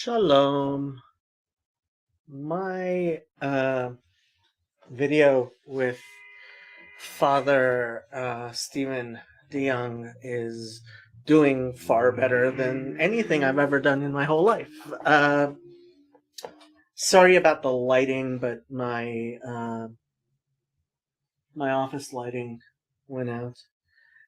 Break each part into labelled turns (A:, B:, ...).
A: Shalom. My video with Father Stephen DeYoung is doing far better than anything I've ever done in my whole life. Sorry about the lighting, but my office lighting went out,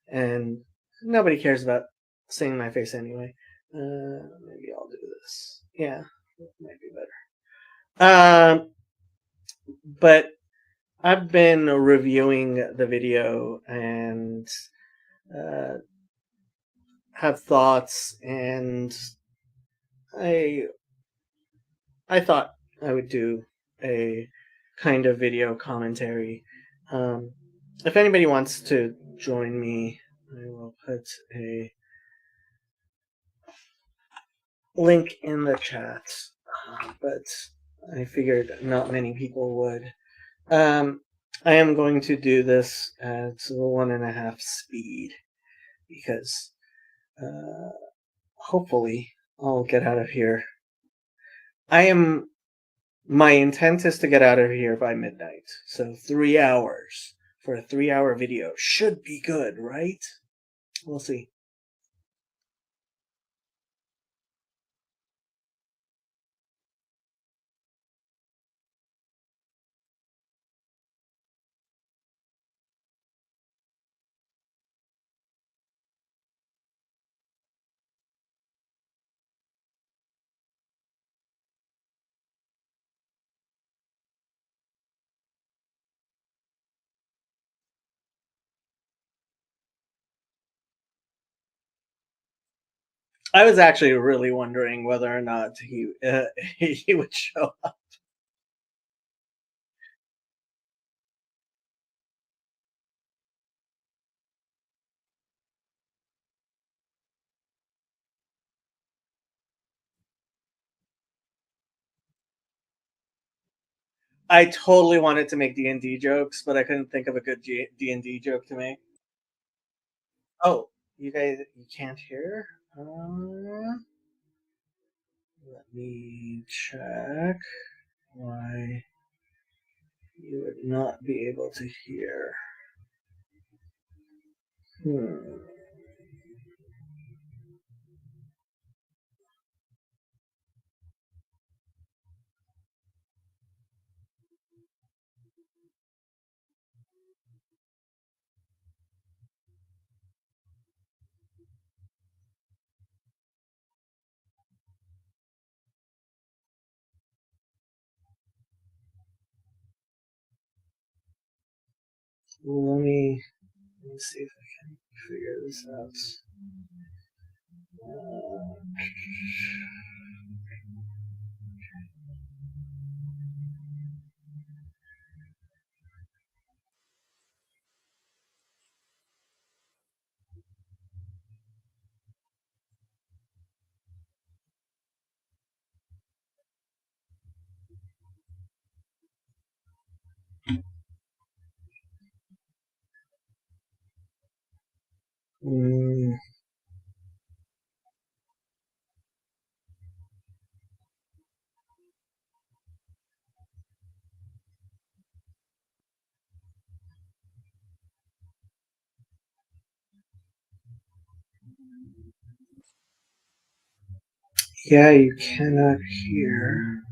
A: and nobody cares about seeing my face anyway. Maybe I'll do this. Yeah, that might be better. But I've been reviewing the video and uh, have thoughts, and I I thought I would do a kind of video commentary. Um, if anybody wants to join me, I will put a link in the chat. But I figured not many people would. Um, I am going to do this at 1.5 speed because hopefully I'll get out of here. My intent is to get out of here by midnight. So 3 hours for a 3-hour video should be good, right? We'll see. I was actually really wondering whether or not he would show up. I totally wanted to make D&D jokes, but I couldn't think of a good D&D joke to make. Oh, you can't hear? Let me check why you would not be able to hear. Hmm. Let me see if I can figure this out. Mm, yeah, you cannot hear.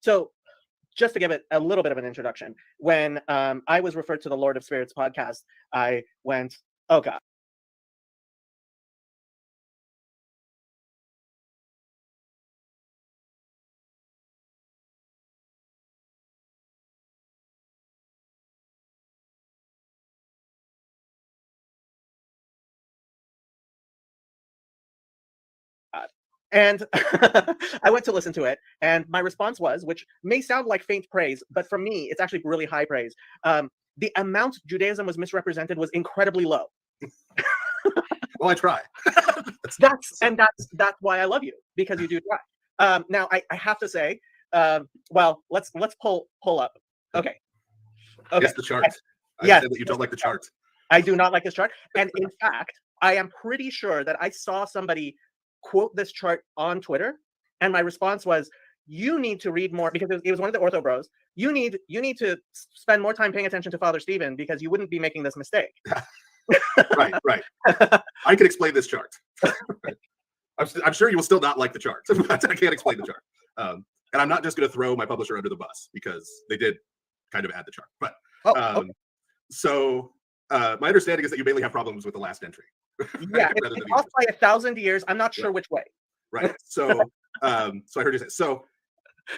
B: So just to give it a little bit of an introduction, when I was referred to the Lord of Spirits podcast, I went, oh God. And I went to listen to it, and my response was, which may sound like faint praise, but for me, it's actually really high praise. The amount Judaism was misrepresented was incredibly low.
C: Well, I try.
B: That's why I love you, because you do try. Now I have to say, well, let's pull up. Okay.
C: It's the chart.
B: Yes.
C: I said that you don't like the chart.
B: I do not like this chart, and in fact, I am pretty sure that I saw somebody quote this chart on Twitter, and my response was, you need to read more, because it was one of the ortho bros. You need to spend more time paying attention to Father Stephen, because you wouldn't be making this mistake.
C: Right. I can explain this chart. I'm sure you will still not like the chart, but I can't explain the chart. And I'm not just going to throw my publisher under the bus, because they did kind of add the chart. But okay. So my understanding is that you mainly have problems with the last entry.
B: Yeah, it's off by 1,000 years. I'm not sure which way.
C: Right. So I heard you say so,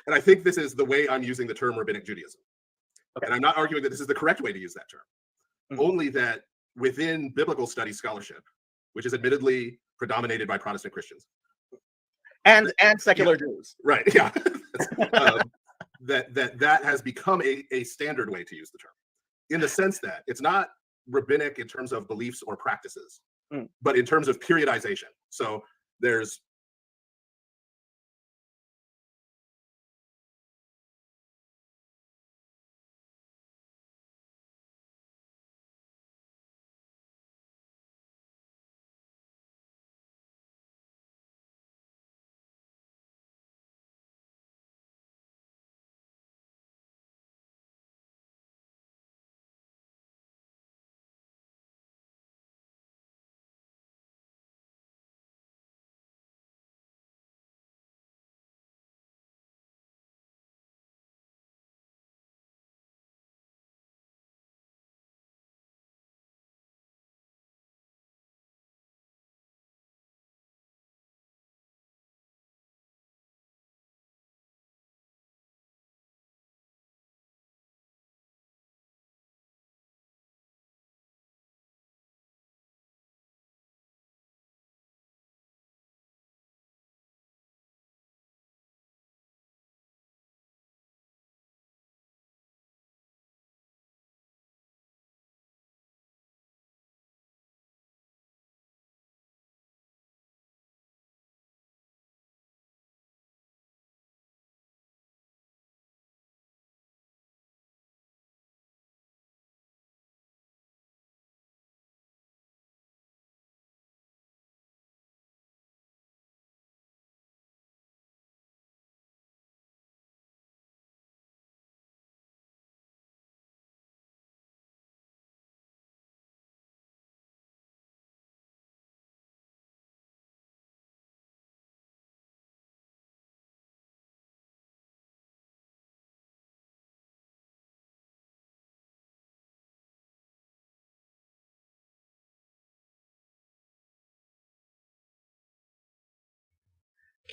C: and I think this is the way I'm using the term rabbinic Judaism. Okay. And I'm not arguing that this is the correct way to use that term. Mm-hmm. Only that within biblical studies scholarship, which is admittedly predominated by Protestant Christians
B: and secular Jews,
C: right? Yeah, that has become a standard way to use the term, in the sense that it's not rabbinic in terms of beliefs or practices, but in terms of periodization. So there's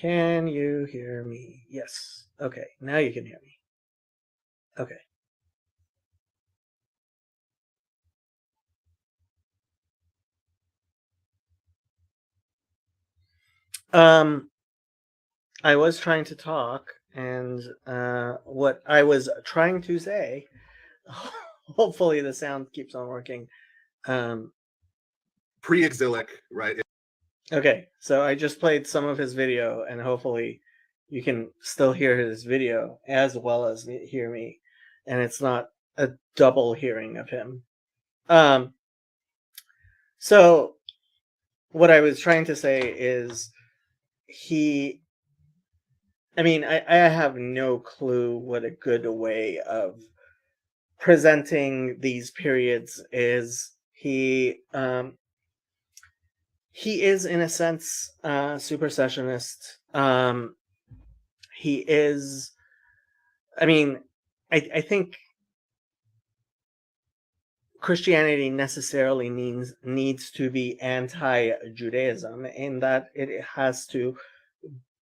A: Can you hear me? Yes. Okay, now you can hear me. Okay. I was trying to talk, and what I was trying to say, hopefully the sound keeps on working.
C: Pre-exilic, right?
A: Okay, so I just played some of his video, and hopefully you can still hear his video as well as hear me, and it's not a double hearing of him. So what I was trying to say is I have no clue what a good way of presenting these periods is. He is, in a sense, supersessionist. He is I mean, I think Christianity necessarily needs to be anti-Judaism in that it has to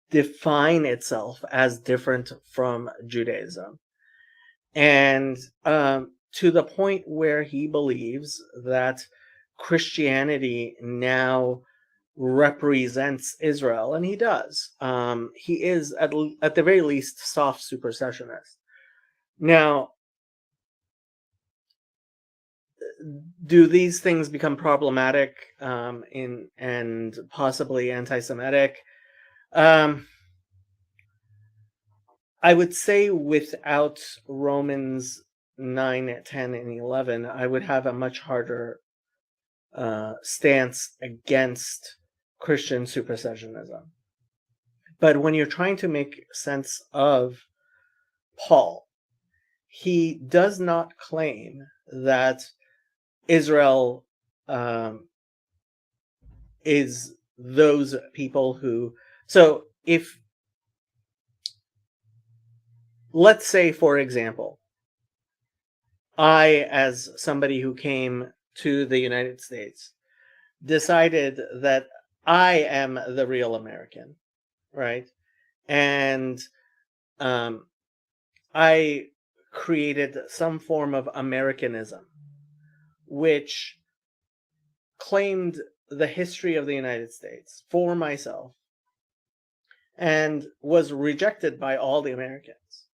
A: define itself as different from Judaism. And to the point where he believes that Christianity now represents Israel, and he does. He is, at the very least, soft supersessionist. Now, do these things become problematic and possibly anti-Semitic? I would say without Romans 9, 10, and 11, I would have a much harder stance against Christian supersessionism. But when you're trying to make sense of Paul, he does not claim that Israel is those people who... So if, let's say, for example, I, as somebody who came to the United States, decided that I am the real American, right? And I created some form of Americanism, which claimed the history of the United States for myself and was rejected by all the Americans.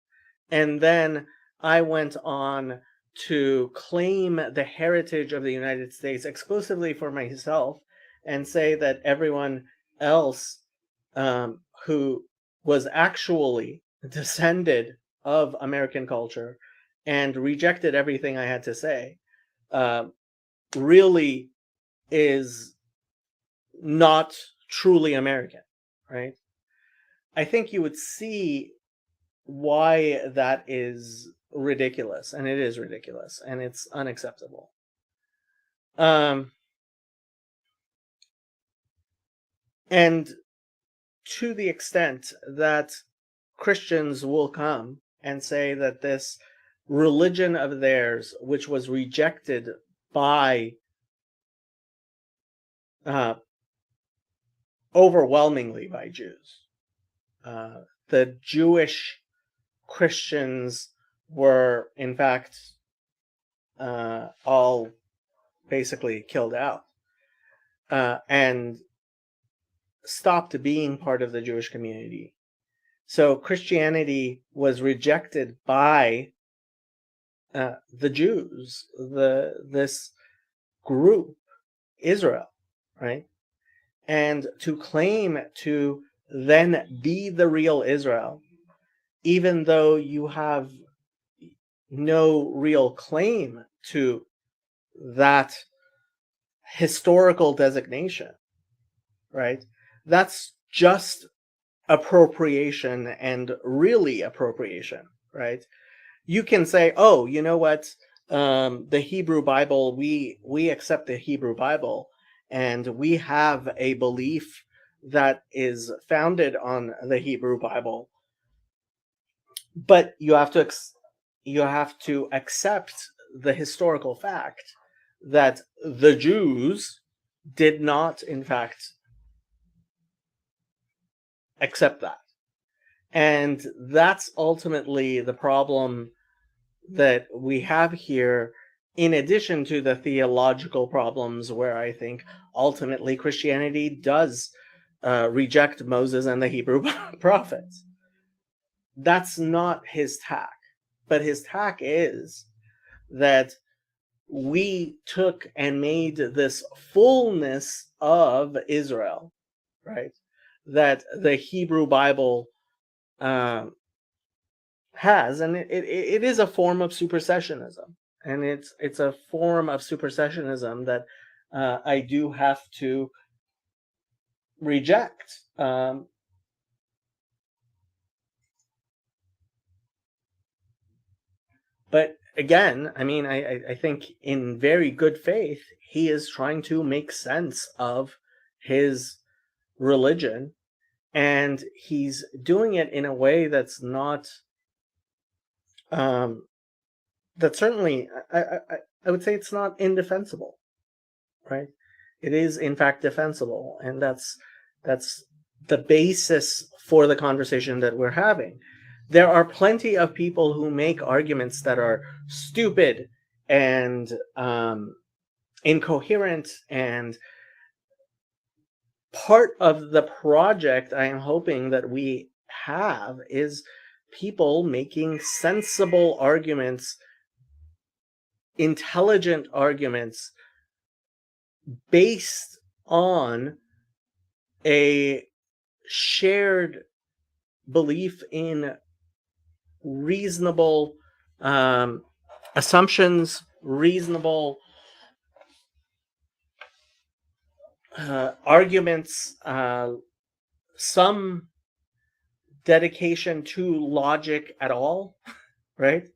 A: And then I went on to claim the heritage of the United States exclusively for myself and say that everyone else who was actually descended of American culture and rejected everything I had to say really is not truly American, right? I think you would see why that is ridiculous, and it is ridiculous, and it's unacceptable. And to the extent that Christians will come and say that this religion of theirs, which was rejected by overwhelmingly by Jews, the Jewish Christians were, in fact, all basically killed out and stopped being part of the Jewish community. So Christianity was rejected by the Jews, this group, Israel, right? And to claim to then be the real Israel, even though you have no real claim to that historical designation, right? That's just appropriation, and really appropriation, right? You can say, oh, you know what? The Hebrew Bible, we accept the Hebrew Bible, and we have a belief that is founded on the Hebrew Bible. But you have to accept the historical fact that the Jews did not, in fact, accept that. And that's ultimately the problem that we have here, in addition to the theological problems where I think ultimately Christianity does reject Moses and the Hebrew prophets. That's not his tack. But his tack is that we took and made this fullness of Israel, right? That the Hebrew Bible has, and it is a form of supersessionism, and it's a form of supersessionism that I do have to reject. But again, I mean, I think in very good faith, he is trying to make sense of his religion, and he's doing it in a way that's not that certainly, I would say it's not indefensible, right? It is in fact defensible, and that's the basis for the conversation that we're having. There are plenty of people who make arguments that are stupid and incoherent, and part of the project I am hoping that we have is people making sensible arguments, intelligent arguments based on a shared belief in reasonable assumptions, reasonable arguments, some dedication to logic at all, right?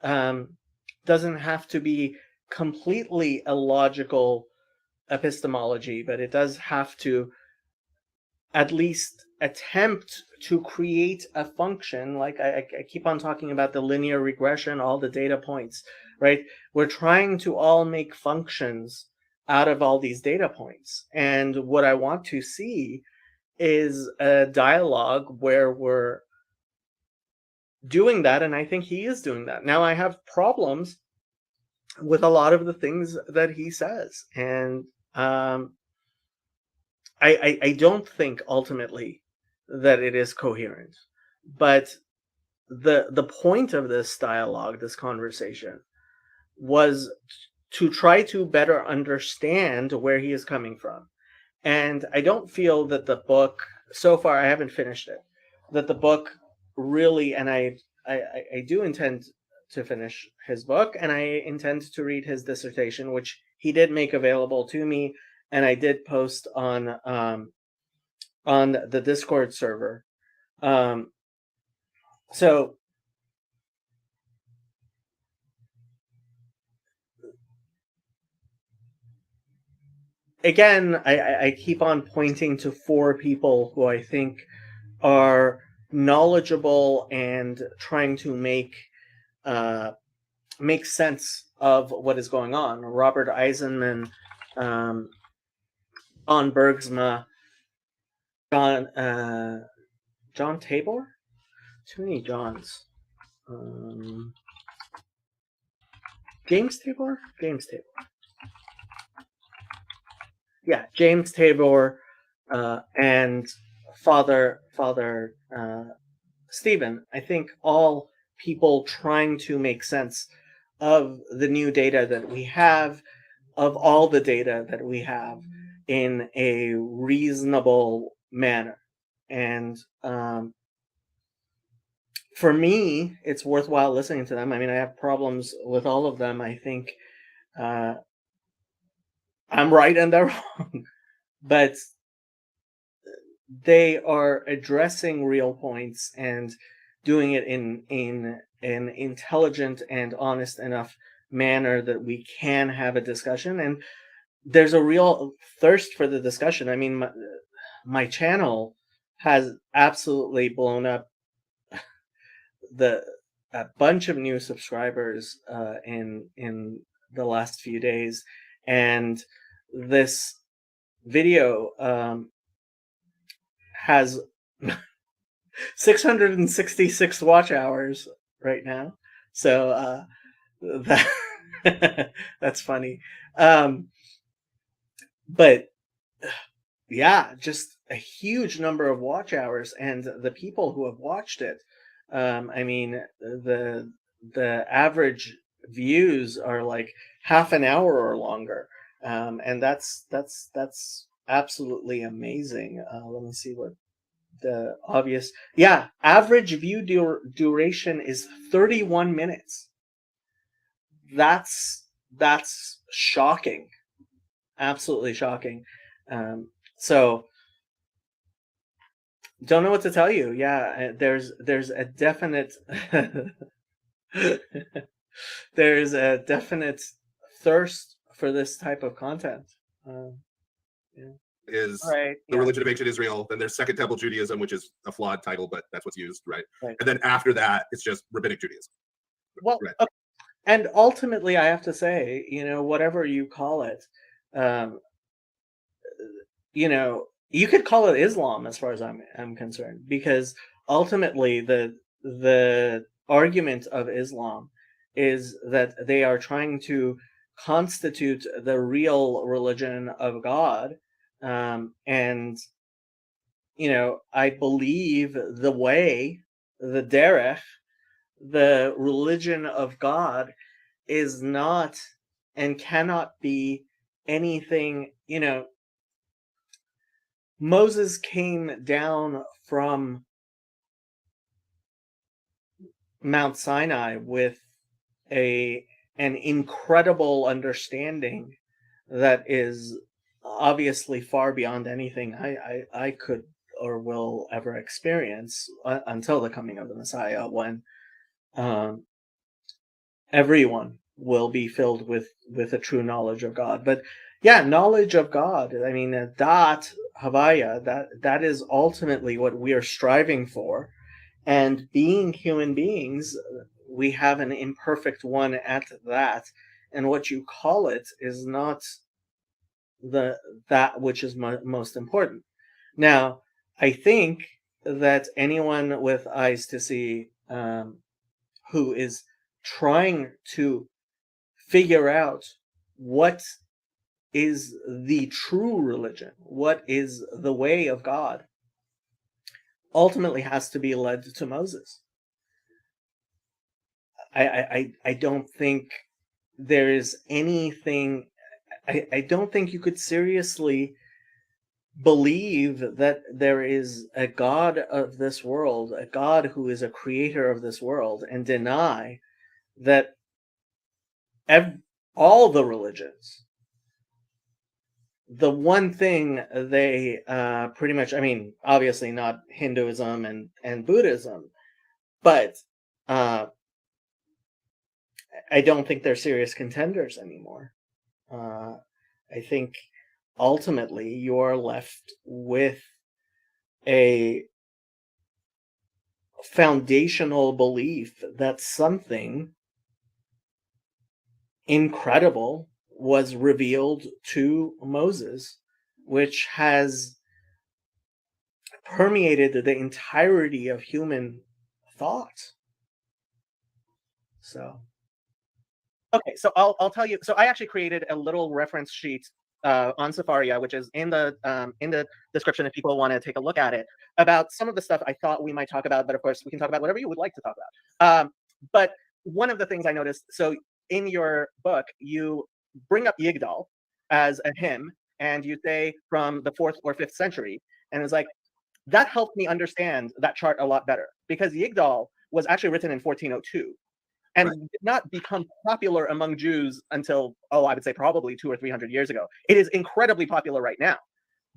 A: Doesn't have to be completely illogical epistemology, but it does have to at least attempt to create a function. Like I keep on talking about the linear regression, all the data points, right? We're trying to all make functions out of all these data points. And what I want to see is a dialogue where we're doing that. And I think he is doing that. Now, I have problems with a lot of the things that he says. And I don't think ultimately that it is coherent. But the point of this dialogue, this conversation, was to try to better understand where he is coming from. And I don't feel that the book, so far I haven't finished it, that the book really, and I do intend to finish his book, and I intend to read his dissertation, which he did make available to me, and I did post on the Discord server. So again, I keep on pointing to 4 people who I think are knowledgeable and trying to make sense of what is going on. Robert Eisenman, on Bergsma, John Tabor? Too many Johns. James Tabor? James Tabor. Yeah, James Tabor and Father Stephen. I think all people trying to make sense of the new data that we have, of all the data that we have, in a reasonable manner. And for me, it's worthwhile listening to them. I mean, I have problems with all of them. I think I'm right and they're wrong, but they are addressing real points and doing it in an intelligent and honest enough manner that we can have a discussion. And there's a real thirst for the discussion. I mean, my channel has absolutely blown up. A bunch of new subscribers in the last few days, and this video has 666 watch hours right now. So that's funny. But yeah, just a huge number of watch hours, and the people who have watched it, I mean, the average views are like half an hour or longer, and that's absolutely amazing. Let me see what the obvious. Yeah, average view duration is 31 minutes. That's shocking, absolutely shocking. So don't know what to tell you. Yeah, there's a definite there's a definite thirst for this type of content. Yeah.
C: Is
A: Right.
C: the
A: Yeah.
C: religion of ancient Israel. Then there's Second Temple Judaism, which is a flawed title, but that's what's used, right?
A: Right.
C: And then after that, it's just Rabbinic Judaism.
B: Well,
C: Right.
B: okay,
A: And ultimately, I have to say, whatever you call it, um, you could call it Islam as far as I'm concerned, because ultimately the argument of Islam is that they are trying to constitute the real religion of God, and I believe the way, the derech, the religion of God is not and cannot be anything. Moses came down from Mount Sinai with an incredible understanding that is obviously far beyond anything I could or will ever experience until the coming of the Messiah, when um, everyone will be filled with a true knowledge of God. But yeah, knowledge of God. I mean, dat havaya. That is ultimately what we are striving for. And being human beings, we have an imperfect one at that. And what you call it is not that which is most important. Now, I think that anyone with eyes to see, who is trying to figure out what is the true religion, what is the way of God, ultimately has to be led to Moses. I don't think there is anything. I don't think you could seriously believe that there is a God of this world, a God who is a creator of this world, and deny that all the religions, the one thing they pretty much, I mean, obviously not Hinduism and Buddhism, but I don't think they're serious contenders anymore. I think ultimately you are left with a foundational belief that something incredible was revealed to Moses, which has permeated the entirety of human thought. So,
B: okay, so I'll tell you. So I actually created a little reference sheet on Safaria, which is in the description if people want to take a look at it, about some of the stuff I thought we might talk about. But of course, we can talk about whatever you would like to talk about. But one of the things I noticed, so in your book, you bring up Yigdal as a hymn, and you say from the 4th or 5th century, and it's like that helped me understand that chart a lot better, because Yigdal was actually written in 1402 and
C: Right.
B: did not become popular among Jews until, I would say probably 200 or 300 years ago. It is incredibly popular right now.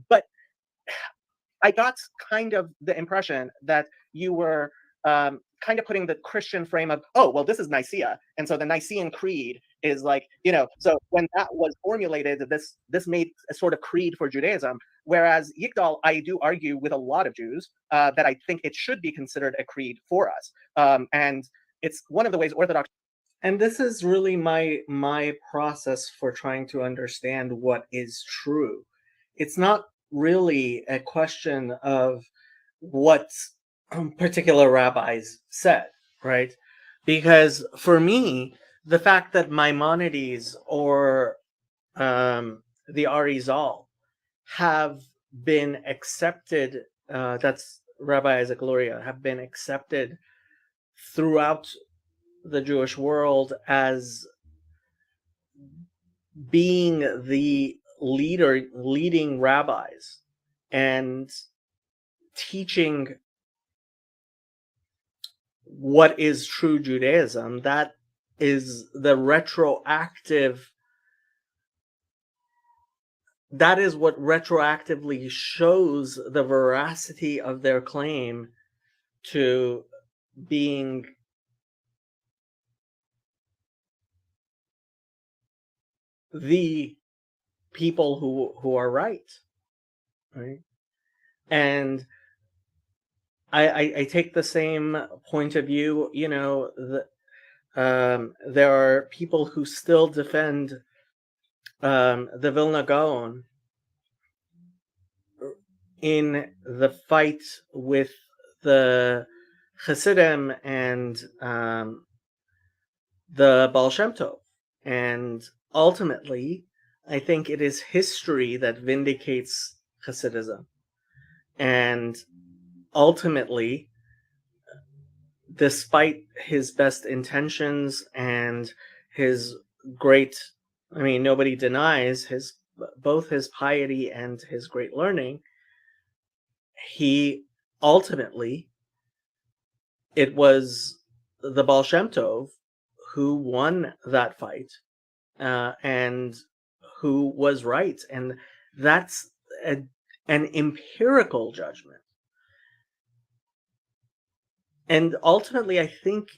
B: But I got kind of the impression that you were kind of putting the Christian frame of, well, this is Nicaea. And so the Nicene Creed is like, so when that was formulated, this made a sort of creed for Judaism. Whereas Yigdal, I do argue with a lot of Jews that I think it should be considered a creed for us. And it's one of the ways Orthodox.
A: and this is really my process for trying to understand what is true. It's not really a question of what particular rabbis said, right? Because for me, the fact that Maimonides or the Arizal have been accepted, that's Rabbi Isaac Luria, have been accepted throughout the Jewish world as being the leading rabbis and teaching what is true Judaism. That is that is what retroactively shows the veracity of their claim to being the people who are right. And I take the same point of view. there are people who still defend the Vilna Gaon in the fight with the Hasidim and the Baal Shem Tov. And ultimately, I think it is history that vindicates Hasidism. And ultimately, despite his best intentions and his great, I mean, nobody denies both his piety and his great learning, he ultimately, it was the Baal Shem Tov who won that fight and who was right. And that's an empirical judgment. And ultimately, I think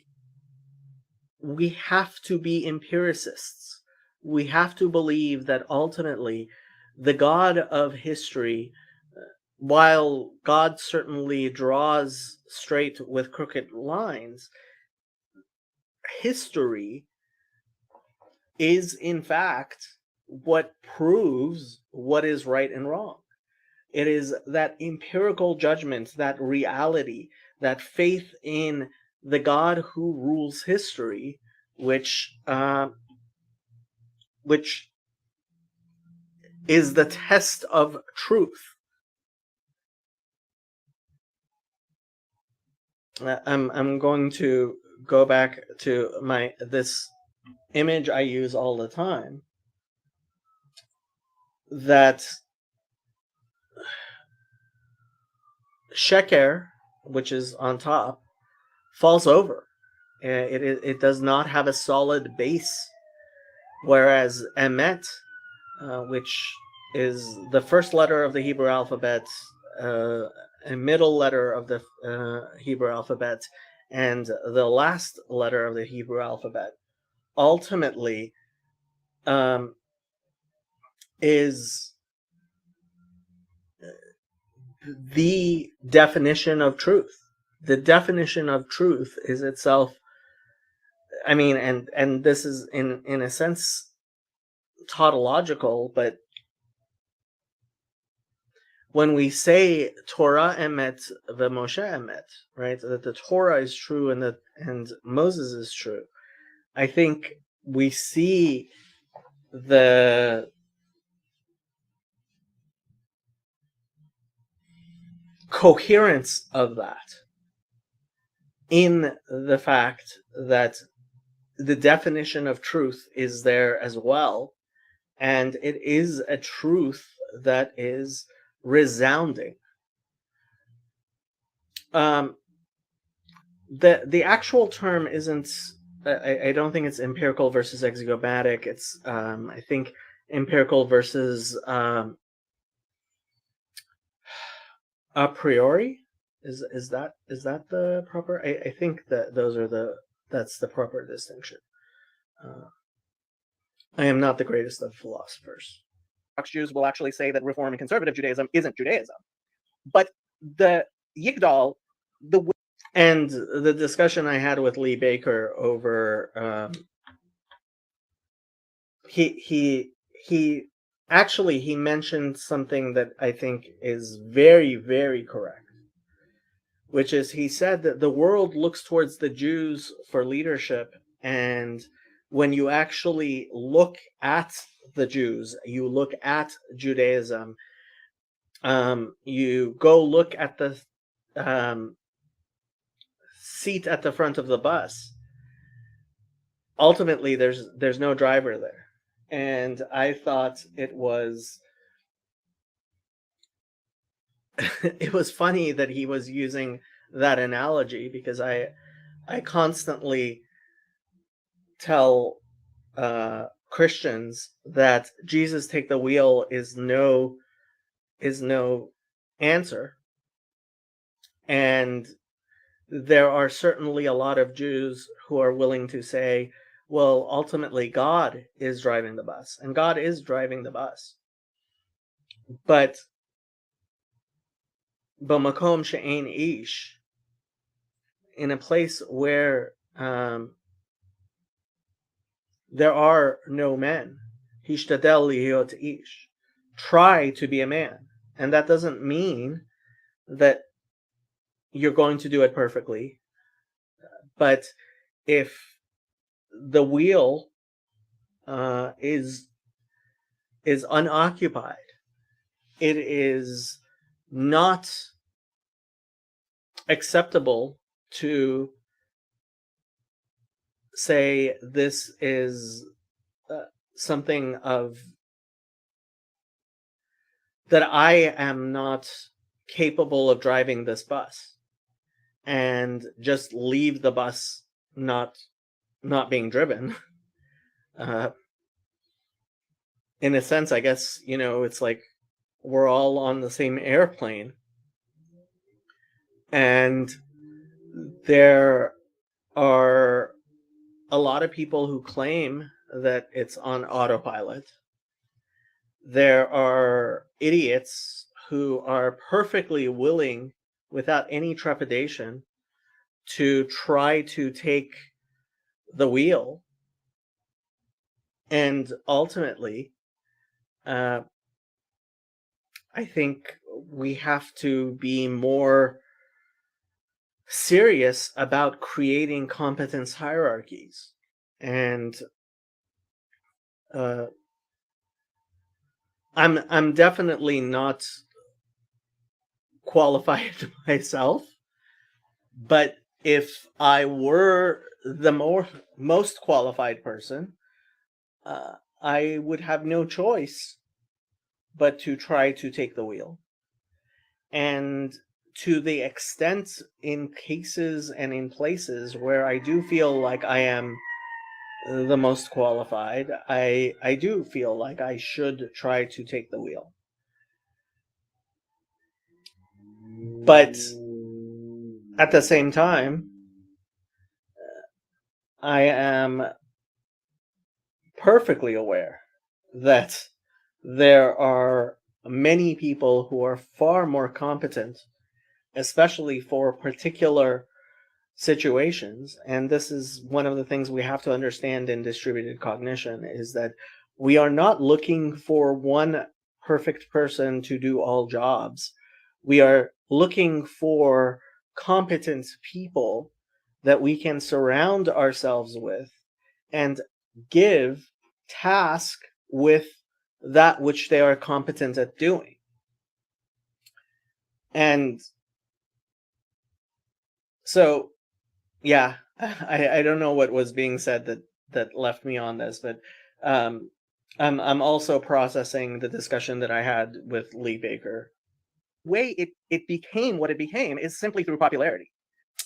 A: we have to be empiricists. We have to believe that ultimately the God of history, while God certainly draws straight with crooked lines, history is in fact what proves what is right and wrong. It is that empirical judgment, that reality, that faith in the God who rules history, which is the test of truth. I'm going to go back to this image I use all the time, that sheker, which is on top, falls over. It does not have a solid base, whereas emet, which is the first letter of the Hebrew alphabet, a middle letter of the Hebrew alphabet, and the last letter of the Hebrew alphabet, ultimately is the definition of truth. The definition of truth is itself, I mean, and this is in a sense tautological, but when we say Torah emet v'Moshe emet, right, that the Torah is true and Moses is true, I think we see the coherence of that in the fact that the definition of truth is there as well, and it is a truth that is resounding. The actual term isn't, I don't think it's empirical versus exegomatic. It's I think empirical versus a priori. Is that the proper? I think that that's the proper distinction. I am not the greatest of philosophers.
B: Jews will actually say that Reform and Conservative Judaism isn't Judaism. But the Yigdal,
A: and the discussion I had with Lee Baker over he mentioned something that I think is very, very correct, which is he said that the world looks towards the Jews for leadership, and when you actually look at the Jews, you look at Judaism, you go look at the seat at the front of the bus. Ultimately, there's no driver there. And I thought it was it was funny that he was using that analogy, because I constantly tell Christians that Jesus take the wheel is no answer, and there are certainly a lot of Jews who are willing to say, well, ultimately God is driving the bus, and God is driving the bus, but b'makom she'ein ish, in a place where there are no men. Hishtadel lihiot ish. Try to be a man. And that doesn't mean that you're going to do it perfectly. But if the wheel is unoccupied, it is not acceptable to say this is something of that I am not capable of driving this bus, and just leave the bus not being driven. In a sense, I guess, it's like we're all on the same airplane, and there are a lot of people who claim that it's on autopilot. There are idiots who are perfectly willing, without any trepidation, to try to take the wheel. And ultimately, I think we have to be more serious about creating competence hierarchies. And I'm definitely not qualified myself, but if I were the most qualified person, I would have no choice but to try to take the wheel. And to the extent, in cases and in places where I do feel like I am the most qualified, I do feel like I should try to take the wheel. But at the same time, I am perfectly aware that there are many people who are far more competent, especially for particular situations. And this is one of the things we have to understand in distributed cognition, is that we are not looking for one perfect person to do all jobs. We are looking for competent people that we can surround ourselves with and give task with that which they are competent at doing. And so, yeah, I don't know what was being said that left me on this, but I'm also processing the discussion that I had with Lee Baker.
B: Way it became what it became is simply through popularity.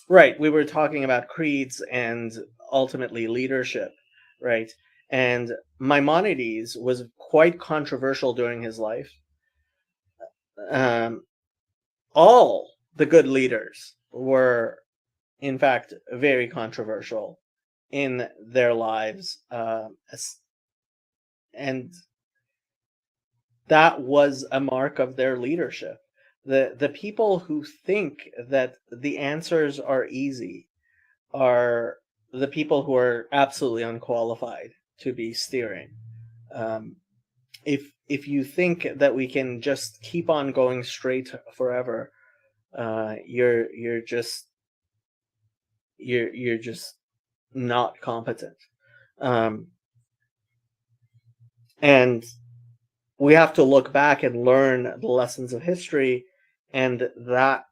A: Right. We were talking about creeds and ultimately leadership, right? And Maimonides was quite controversial during his life. All the good leaders were, in fact, very controversial in their lives. And that was a mark of their leadership. The people who think that the answers are easy are the people who are absolutely unqualified to be steering. If you think that we can just keep on going straight forever, you're just not competent. And we have to look back and learn the lessons of history, and that,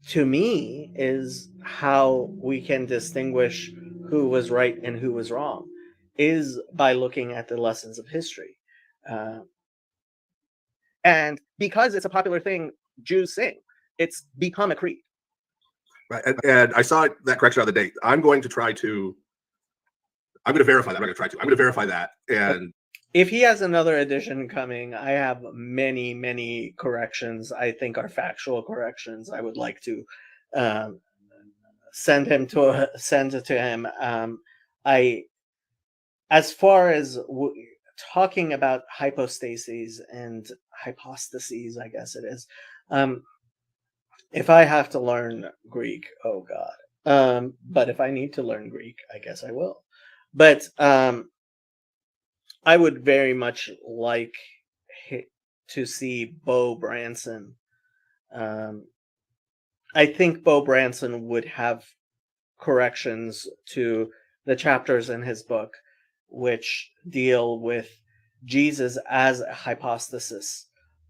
A: to me, is how we can distinguish who was right and who was wrong, is by looking at the lessons of history.
B: And because it's a popular thing Jews sing, it's become a creed.
C: Right. And I saw that correction on the date. I'm going to verify that. I'm going to verify that. And
A: if he has another edition coming, I have many corrections I think are factual corrections I would like to send it to him. As far as talking about hypostases and hypostases, I guess it is. If I have to learn Greek, oh God. But if I need to learn Greek, I guess I will. But I would very much like to see Bo Branson. I think Bo Branson would have corrections to the chapters in his book which deal with Jesus as a hypostasis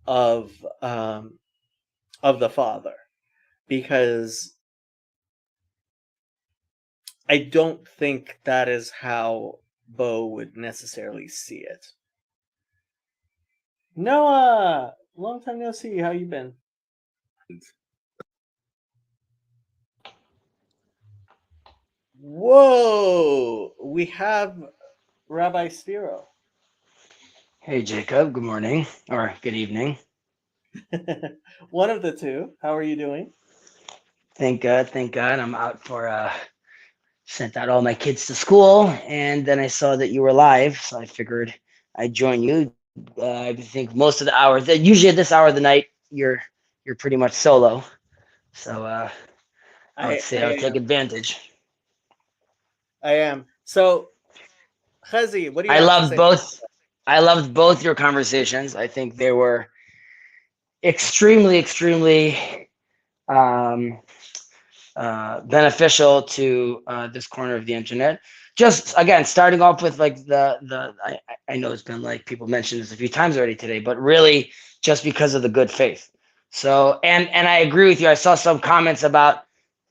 A: of the Father, because I don't think that is how Bo would necessarily see it. Noah, long time no see. How you been? Whoa, we have Rabbi Spiro.
D: Hey, Jacob. Good morning or good evening.
A: One of the two. How are you doing?
D: Thank God. Thank God. I'm out for sent out all my kids to school, and then I saw that you were live, so I figured I'd join you. I think most of the hours, usually at this hour of the night, you're pretty much solo. So I would say I would take advantage.
A: I am. So, Chazi, what do you
D: I
A: have to
D: loved
A: say?
D: both. I loved both your conversations. I think they were extremely, extremely beneficial to this corner of the internet. Just again, starting off with like I know it's been like people mentioned this a few times already today, but really just because of the good faith. So and I agree with you. I saw some comments about,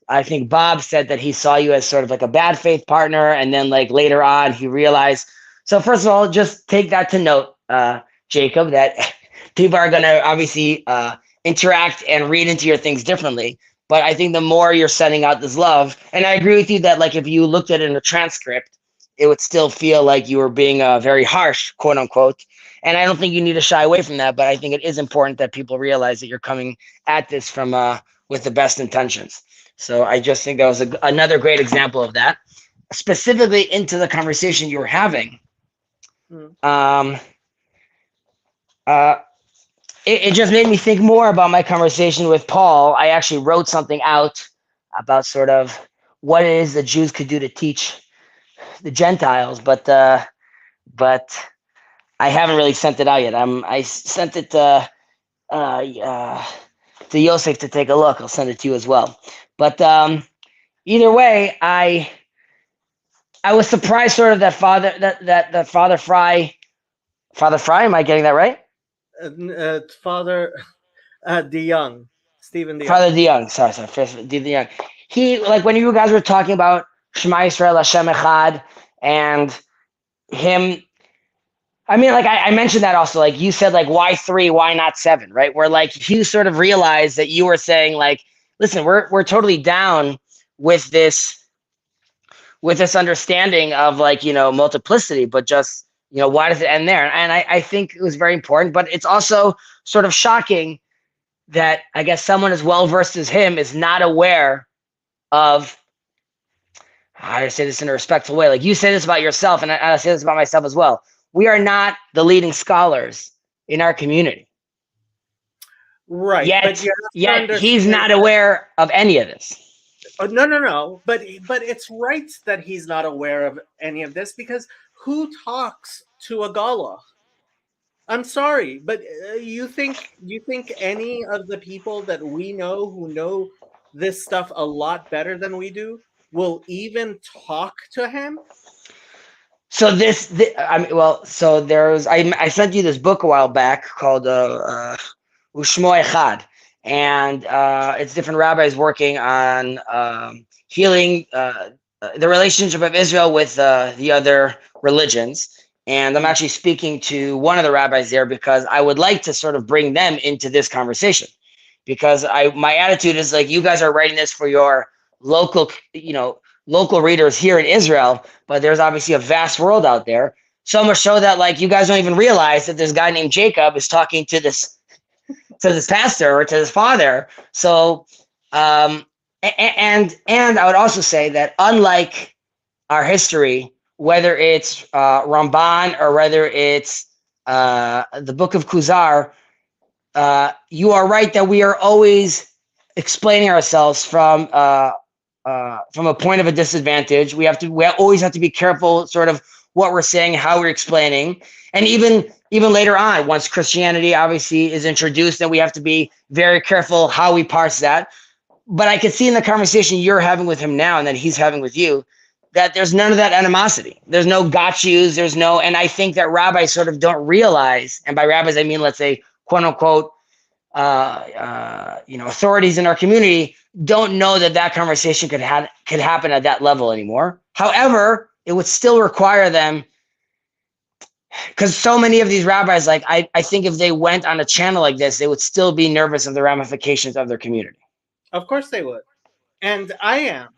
D: I think Bob said that he saw you as sort of like a bad faith partner, and then like later on he realized. So first of all, just take that to note, Jacob, that people are going to obviously interact and read into your things differently. But I think the more you're sending out this love, and I agree with you that like if you looked at it in a transcript, it would still feel like you were being very harsh, quote unquote. And I don't think you need to shy away from that. But I think it is important that people realize that you're coming at this from with the best intentions. So I just think that was another great example of that, specifically into the conversation you were having. It just made me think more about my conversation with Paul. I actually wrote something out about sort of what it is that Jews could do to teach the Gentiles, but I haven't really sent it out yet. I sent it to Yosef to take a look. I'll send it to you as well. But either way, I was surprised sort of that Father Fry. Am I getting that right?
A: Father DeYoung, Stephen DeYoung.
D: Father DeYoung, sorry, DeYoung. He, like when you guys were talking about Shema Yisrael Hashem Echad and him, I mean, like I mentioned that also, like you said, like why 3, why not 7, right? Where like you sort of realized that you were saying like, listen, we're totally down with this understanding of like, multiplicity, but just, why does it end there? And I think it was very important, but it's also sort of shocking that I guess someone as well versed as him is not aware of, I say this in a respectful way, like you say this about yourself, and I say this about myself as well. We are not the leading scholars in our community.
A: Right.
D: Yet he's not aware of any of this.
A: No. But it's right that he's not aware of any of this, because who talks to a Gala? I'm sorry, but you think any of the people that we know who know this stuff a lot better than we do will even talk to him?
D: So I sent you this book a while back called Ushmo Echad, and it's different rabbis working on healing the relationship of Israel with the other religions. And I'm actually speaking to one of the rabbis there because I would like to sort of bring them into this conversation, because my attitude is like, you guys are writing this for your local readers here in Israel, but there's obviously a vast world out there. So much so that like you guys don't even realize that this guy named Jacob is talking to this pastor or to his father. So and I would also say that unlike our history, whether it's Ramban or whether it's the Book of Kuzar, you are right that we are always explaining ourselves from a point of a disadvantage. We always have to be careful, sort of what we're saying, how we're explaining. And even later on, once Christianity obviously is introduced, then we have to be very careful how we parse that. But I could see in the conversation you're having with him now and that he's having with you that there's none of that animosity. There's no got yous. There's no, and I think that rabbis sort of don't realize, and by rabbis I mean, let's say, quote unquote, authorities in our community don't know that that conversation could happen at that level anymore. However, it would still require them, because so many of these rabbis, like I think if they went on a channel like this, they would still be nervous of the ramifications of their community.
B: Of course they would. And I am.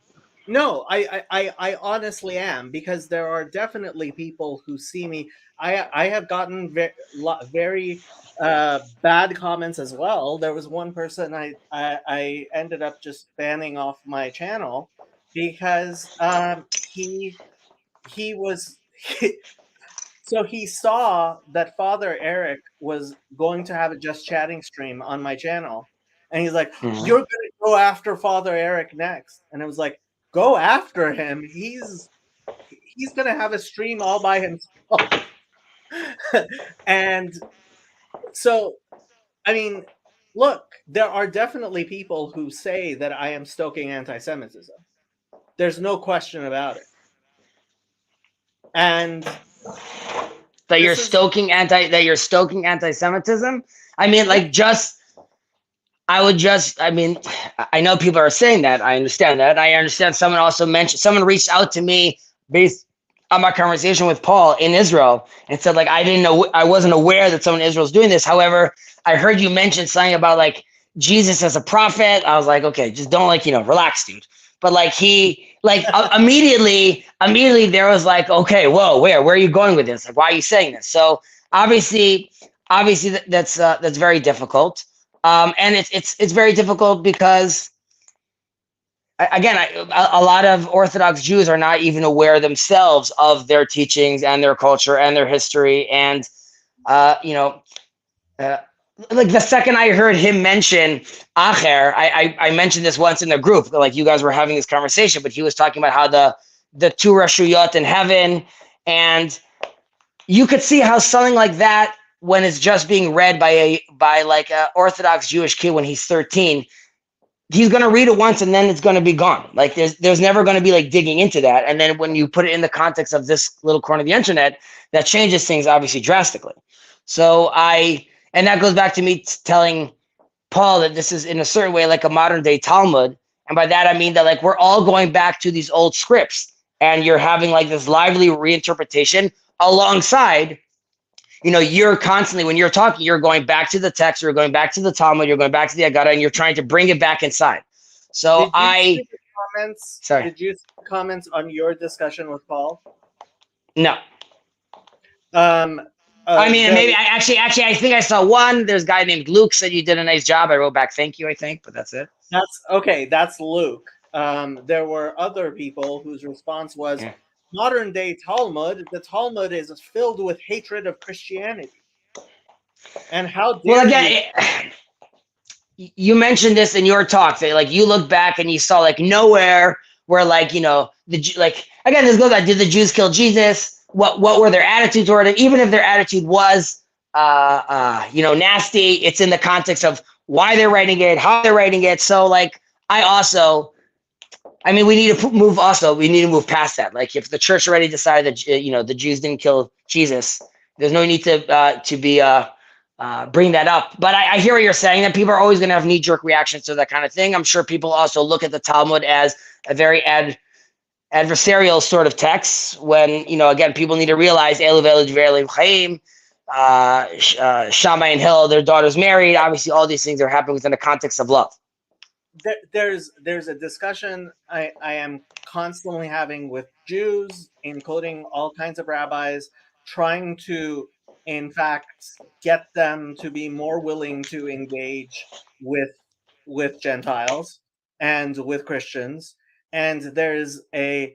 B: No, I honestly am, because there are definitely people who see me. I have gotten very bad comments as well. There was one person I ended up just banning off my channel because he was so he saw that Father Eric was going to have a Just Chatting stream on my channel, and he's like, "You're going to go after Father Eric next," and I was like, "Go after him. He's going to have a stream all by himself." And so, I mean, look, there are definitely people who say that I am stoking anti-Semitism. There's no question about it. And
D: that you're stoking anti-Semitism. I mean, like, I mean, I know people are saying that. I understand that. I understand someone reached out to me based on my conversation with Paul in Israel and said, like, I wasn't aware that someone in Israel is doing this. However, I heard you mention something about like Jesus as a prophet. I was like, okay, just don't relax, dude. But like immediately there was like, okay, whoa, where are you going with this? Like, why are you saying this? So obviously that's very difficult. And it's very difficult because, again, a lot of Orthodox Jews are not even aware themselves of their teachings and their culture and their history. And, like the second I heard him mention Acher, I mentioned this once in the group, like you guys were having this conversation, but he was talking about how the two Rashuyot in heaven, and you could see how something like that, when it's just being read by like a Orthodox Jewish kid when he's 13, he's going to read it once and then it's going to be gone. Like there's never going to be like digging into that. And then when you put it in the context of this little corner of the internet, that changes things obviously drastically. So and that goes back to me telling Paul that this is in a certain way like a modern day Talmud. And by that, I mean that like we're all going back to these old scripts and you're having like this lively reinterpretation alongside, you're constantly, when you're talking, you're going back to the text, you're going back to the Talmud, you're going back to the Agada, and you're trying to bring it back inside. So
B: Did you see comments on your discussion with Paul?
D: No.
B: I
D: mean, maybe I think I saw one. There's a guy named Luke said you did a nice job. I wrote back, thank you, I think, but that's it.
B: That's okay. That's Luke. There were other people whose response was, modern day Talmud, the Talmud is filled with hatred of Christianity. And how dare
D: well, again, you mentioned this in your talk, that like you look back and you saw like nowhere where like, again, this goes back, did the Jews kill Jesus? What were their attitudes toward it? Even if their attitude was, nasty, it's in the context of why they're writing it, how they're writing it. So like, we need to move past that. Like if the church already decided that, the Jews didn't kill Jesus, there's no need to bring that up. But I hear what you're saying, that people are always going to have knee-jerk reactions to that kind of thing. I'm sure people also look at the Talmud as a very adversarial sort of text when, again, people need to realize Shammai and Hill, their daughter's married. Obviously, all these things are happening within the context of love.
B: There's a discussion I am constantly having with Jews, including all kinds of rabbis, trying to, in fact, get them to be more willing to engage with Gentiles and with Christians. And there's an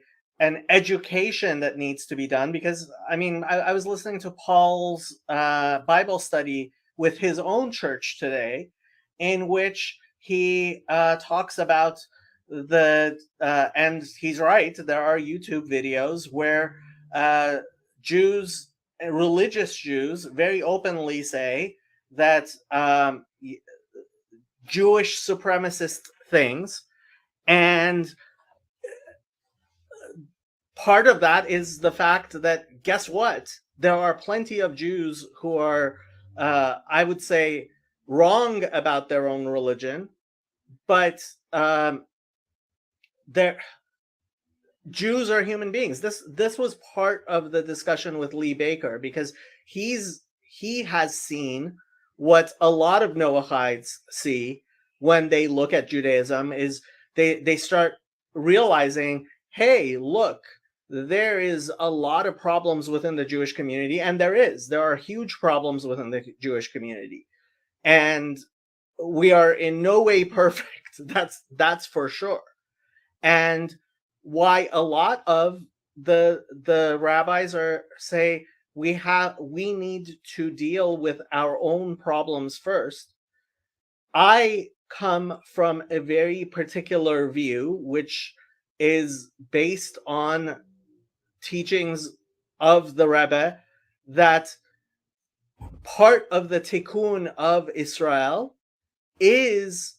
B: education that needs to be done, because I was listening to Paul's Bible study with his own church today, in which he talks about and he's right, there are YouTube videos where
A: Jews, religious Jews, very openly say that Jewish supremacist things, and part of that is the fact that, guess what? There are plenty of Jews who are, I would say, wrong about their own religion, but Jews are human beings. This was part of the discussion with Lee Baker, because he has seen what a lot of Noachites see when they look at Judaism, is they start realizing, hey, look, there is a lot of problems within the Jewish community, and there are huge problems within the Jewish community, and we are in no way perfect. That's for sure. And why a lot of the rabbis say we need to deal with our own problems first. I come from a very particular view, which is based on teachings of the Rebbe, that part of the tikkun of Israel is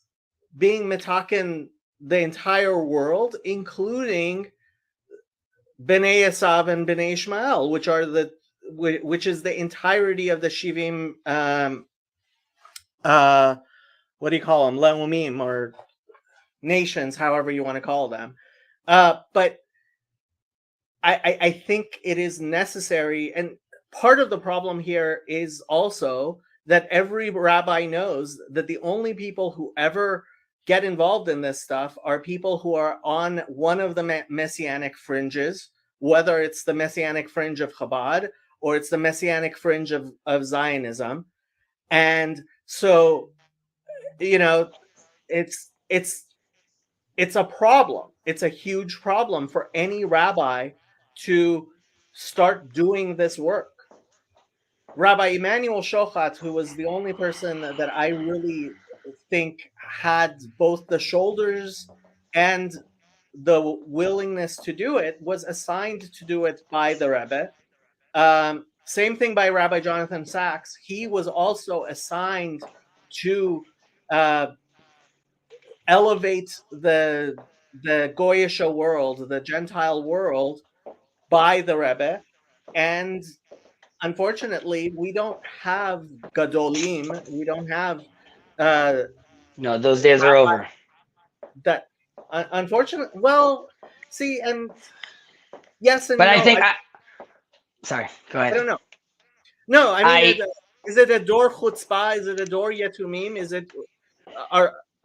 A: being mitaken the entire world, including Bnei Esav and Bnei Ishmael, which is the entirety of the Shivim. What do you call them? Leumim, or nations, however you want to call them. But I think it is necessary, and part of the problem here is also that every rabbi knows that the only people who ever get involved in this stuff are people who are on one of the messianic fringes, whether it's the messianic fringe of Chabad or it's the messianic fringe of Zionism. And so, it's a problem. It's a huge problem for any rabbi to start doing this work. Rabbi Emanuel Shochat, who was the only person that I really think had both the shoulders and the willingness to do it, was assigned to do it by the Rebbe. Same thing by Rabbi Jonathan Sachs. He was also assigned to elevate the Goyish world, the Gentile world, by the Rebbe. And unfortunately, we don't have Gadolim. We don't have
D: No, those days are over.
A: that. Unfortunately, well, see, and yes and
D: But
A: no.
D: I think sorry, go ahead.
A: I don't know. No, I mean, is it a dor chutzpah? Is it a dor yetumim? Is it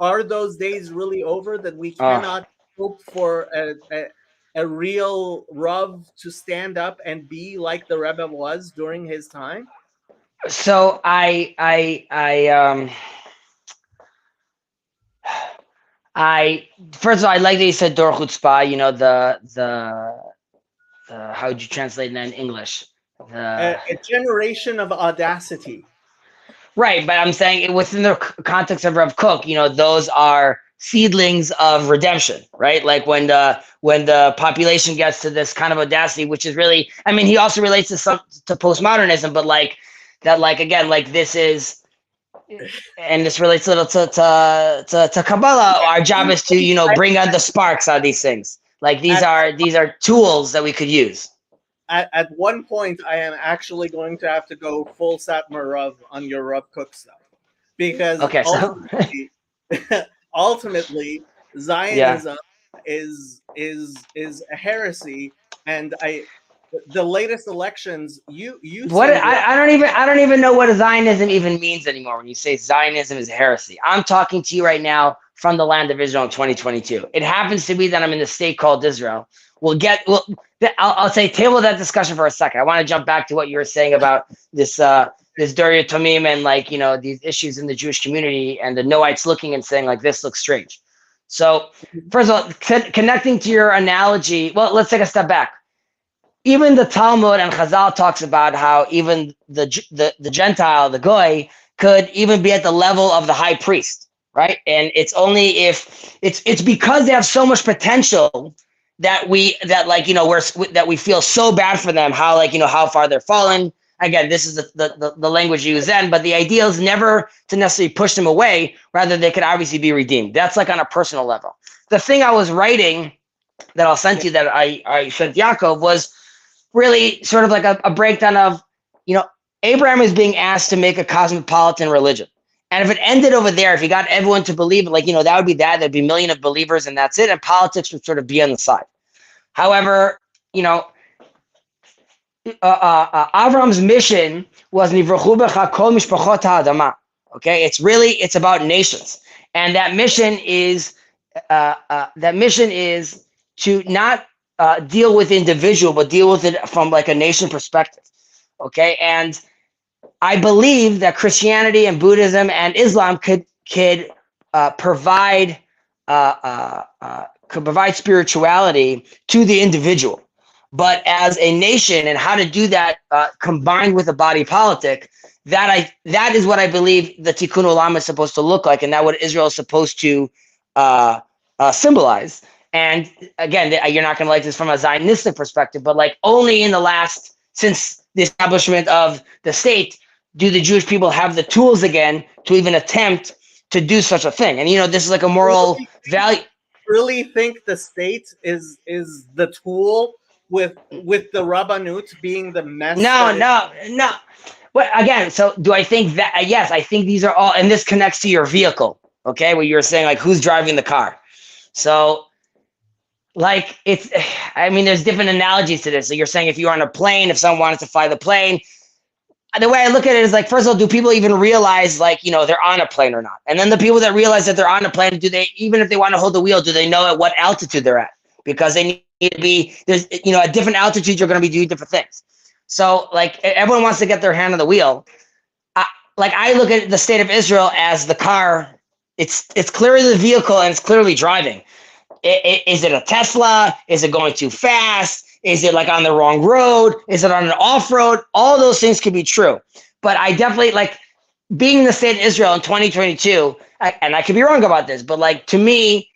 A: are those days really over, that we cannot hope for a real Rav to stand up and be like the Rebbe was during his time?
D: So I first of all, I like that you said dor chutzpah. The how would you translate that in English?
A: A generation of audacity.
D: Right, but I'm saying within the context of Rav Kook, those are seedlings of redemption, right? Like when the population gets to this kind of audacity, which is really, I mean, he also relates to postmodernism, but this is, and this relates a little to Kabbalah. Our job is to bring out the sparks out of these things. Like these are tools that we could use.
A: At one point, I am actually going to have to go full Satmar Rav on your Rav Kook stuff, because ultimately Zionism is a heresy, and the latest elections. I
D: don't even know what Zionism even means anymore. When you say Zionism is a heresy, I'm talking to you right now from the land of Israel in 2022. It happens to be that I'm in the state called Israel. I'll say table that discussion for a second. I want to jump back to what you were saying about this Dur Yatomim and these issues in the Jewish community, and the Noahites looking and saying this looks strange. So first of all, connecting to your analogy, well, let's take a step back. Even the Talmud and Chazal talks about how even the Gentile, the Goy, could even be at the level of the high priest, right? And it's only if it's because they have so much potential that we feel so bad for them, how how far they're fallen. Again, this is the language used then, but the idea is never to necessarily push them away. Rather, they could obviously be redeemed. That's like on a personal level. The thing I was writing that I'll send you, that I sent Yaakov, was really sort of like a breakdown of, Abraham is being asked to make a cosmopolitan religion. And if it ended over there, if you got everyone to believe it, that would be that. There'd be a million of believers and that's it. And politics would sort of be on the side. However, Avram's mission was Nivrachu becha kol mishpachot ha'adama. Okay, it's about nations, and that mission is to not deal with individual, but deal with it from like a nation perspective. Okay, and I believe that Christianity and Buddhism and Islam could provide spirituality to the individual. But as a nation, and how to do that combined with a body politic, that is what I believe the Tikkun Olam is supposed to look like, and that what Israel is supposed to symbolize. And again, you're not going to like this from a Zionistic perspective, but like only in the last, since the establishment of the state, do the Jewish people have the tools again to even attempt to do such a thing. And this is like a moral value.
B: Really think the state is the tool, with the Rabbanut being the mess?
D: No. Well, again, so do I think that? Yes, I think these are all, and this connects to your vehicle, okay? Where you're saying like who's driving the car. So, like there's different analogies to this. So you're saying if you're on a plane, if someone wanted to fly the plane, the way I look at it is like, first of all, do people even realize they're on a plane or not? And then the people that realize that they're on a plane, do they, even if they want to hold the wheel, do they know at what altitude they're at? Because they need to be, there's, at different altitudes, you're going to be doing different things. So like everyone wants to get their hand on the wheel. I look at the state of Israel as the car. It's clearly the vehicle and it's clearly driving. Is it a Tesla? Is it going too fast? Is it like on the wrong road? Is it on an off-road? All those things could be true. But I definitely being in the state of Israel in 2022, and I could be wrong about this, but to me,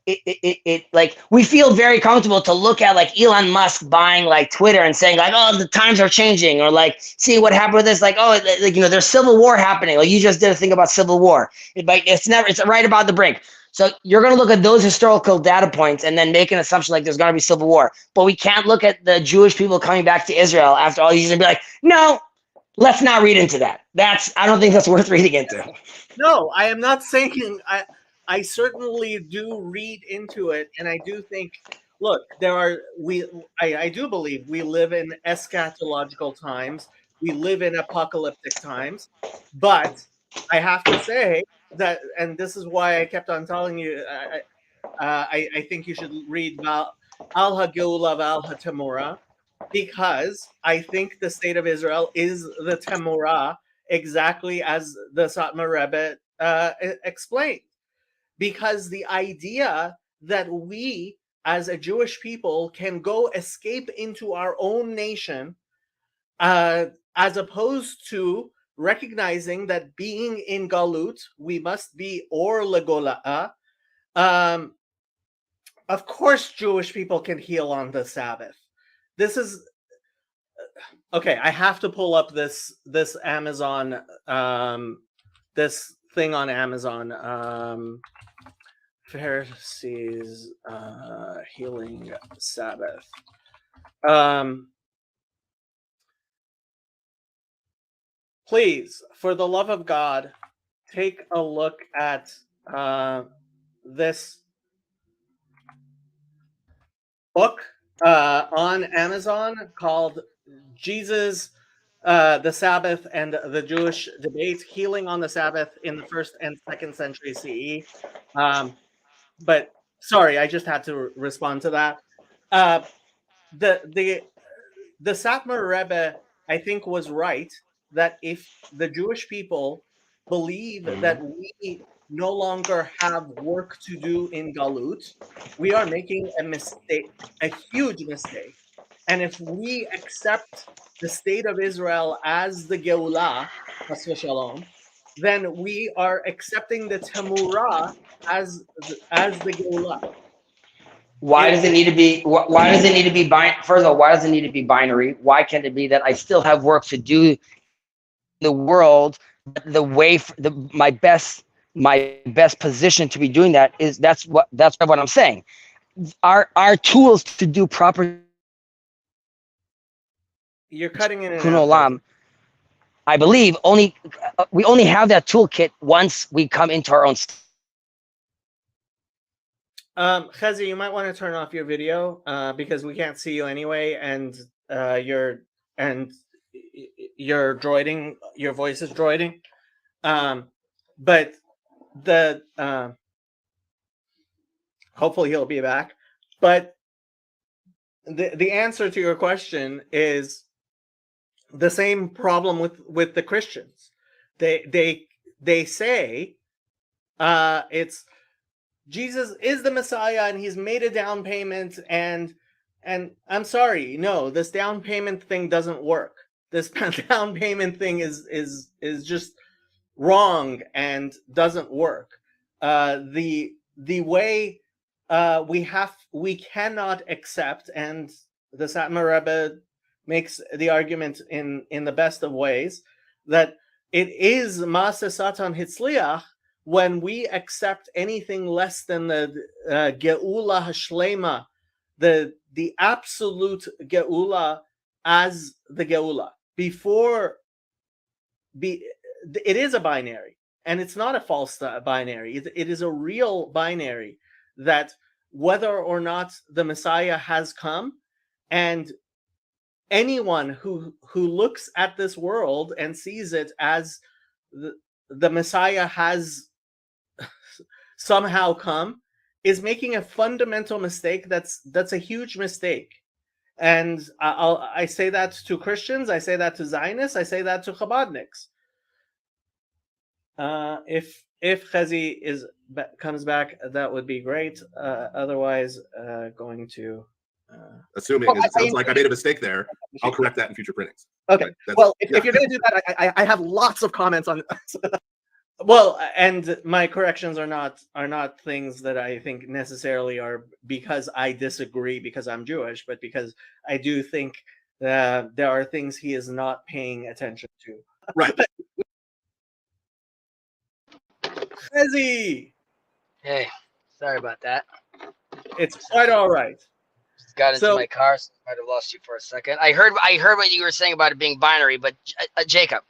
D: it we feel very comfortable to look at Elon Musk buying Twitter and saying oh, the times are changing, or see what happened with this, there's civil war happening. You just did a thing about civil war. It's right about the brink. So you're going to look at those historical data points and then make an assumption there's going to be civil war. But we can't look at the Jewish people coming back to Israel after all these years and be like, no, let's not read into that. I don't think that's worth reading into.
B: No, I am not saying. I certainly do read into it, and I do think, look, I do believe we live in eschatological times. We live in apocalyptic times, but I have to say that, and this is why I kept on telling you, I think you should read Al HaGeula Val HaTemura, because I think the state of Israel is the Temura, exactly as the Satmar Rebbe explained. Because the idea that we as a Jewish people can go escape into our own nation, as opposed to recognizing that being in Galut, we must be or Legola'a. Of course, Jewish people can heal on the Sabbath. This is okay. I have to pull up this Amazon, this thing on Amazon. Pharisees healing Sabbath. Please, for the love of God, take a look at this book on Amazon called Jesus, the Sabbath and the Jewish Debate, Healing on the Sabbath in the 1st and 2nd century CE. But sorry, I just had to respond to that. The Satmar Rebbe, I think, was right that if the Jewish people believe that we no longer have work to do in Galut, we are making a mistake, a huge mistake. And if we accept the state of Israel as the Geulah, Chas v'Shalom, then we are accepting the Temurah as the Geulah.
D: Why does it need to be? Why does it need to be First of all, why does it need to be binary? Why can't it be that I still have work to do in the world? The way, my best position to be doing that is that's what I'm saying. Our tools to do proper
B: You're cutting in and
D: tikkun
B: out.
D: olam, I believe we only have that toolkit once we come into our own.
B: Chezi, you might want to turn off your video because we can't see you anyway, and you're droiding. Your voice is droiding. But the hopefully he'll be back. But the answer to your question is the same problem with the Christians. They say it's Jesus is the Messiah and he's made a down payment, and I'm sorry, no, this down payment thing doesn't work. This down payment thing is just wrong and doesn't work. The way we cannot accept, and the Satmar Rebbe makes the argument in the best of ways, that it is Maaseh Satan Hitzliach when we accept anything less than the Geula Hashlema, the absolute Geula as the Geula. It is a binary, and it's not a false binary. It is a real binary, that whether or not the Messiah has come, and anyone who looks at this world and sees it as the Messiah has somehow come is making a fundamental mistake. That's a huge mistake. And I say that to Christians, I say that to Zionists, I say that to Chabadniks. If Chezi comes back, that would be great. Otherwise, going to
C: assuming it sounds like I made a mistake there, I'll correct that in future printings.
B: Okay.
C: Right,
B: well, if you're going to do that, I have lots of comments on. Well, and my corrections are not things that I think necessarily are because I disagree because I'm Jewish, but because I do think that there are things he is not paying attention to.
C: Right.
B: Chezi!
D: Hey, sorry about that.
B: It's quite all right.
D: Just got into my car, so I might have lost you for a second. I heard what you were saying about it being binary, but Jacob,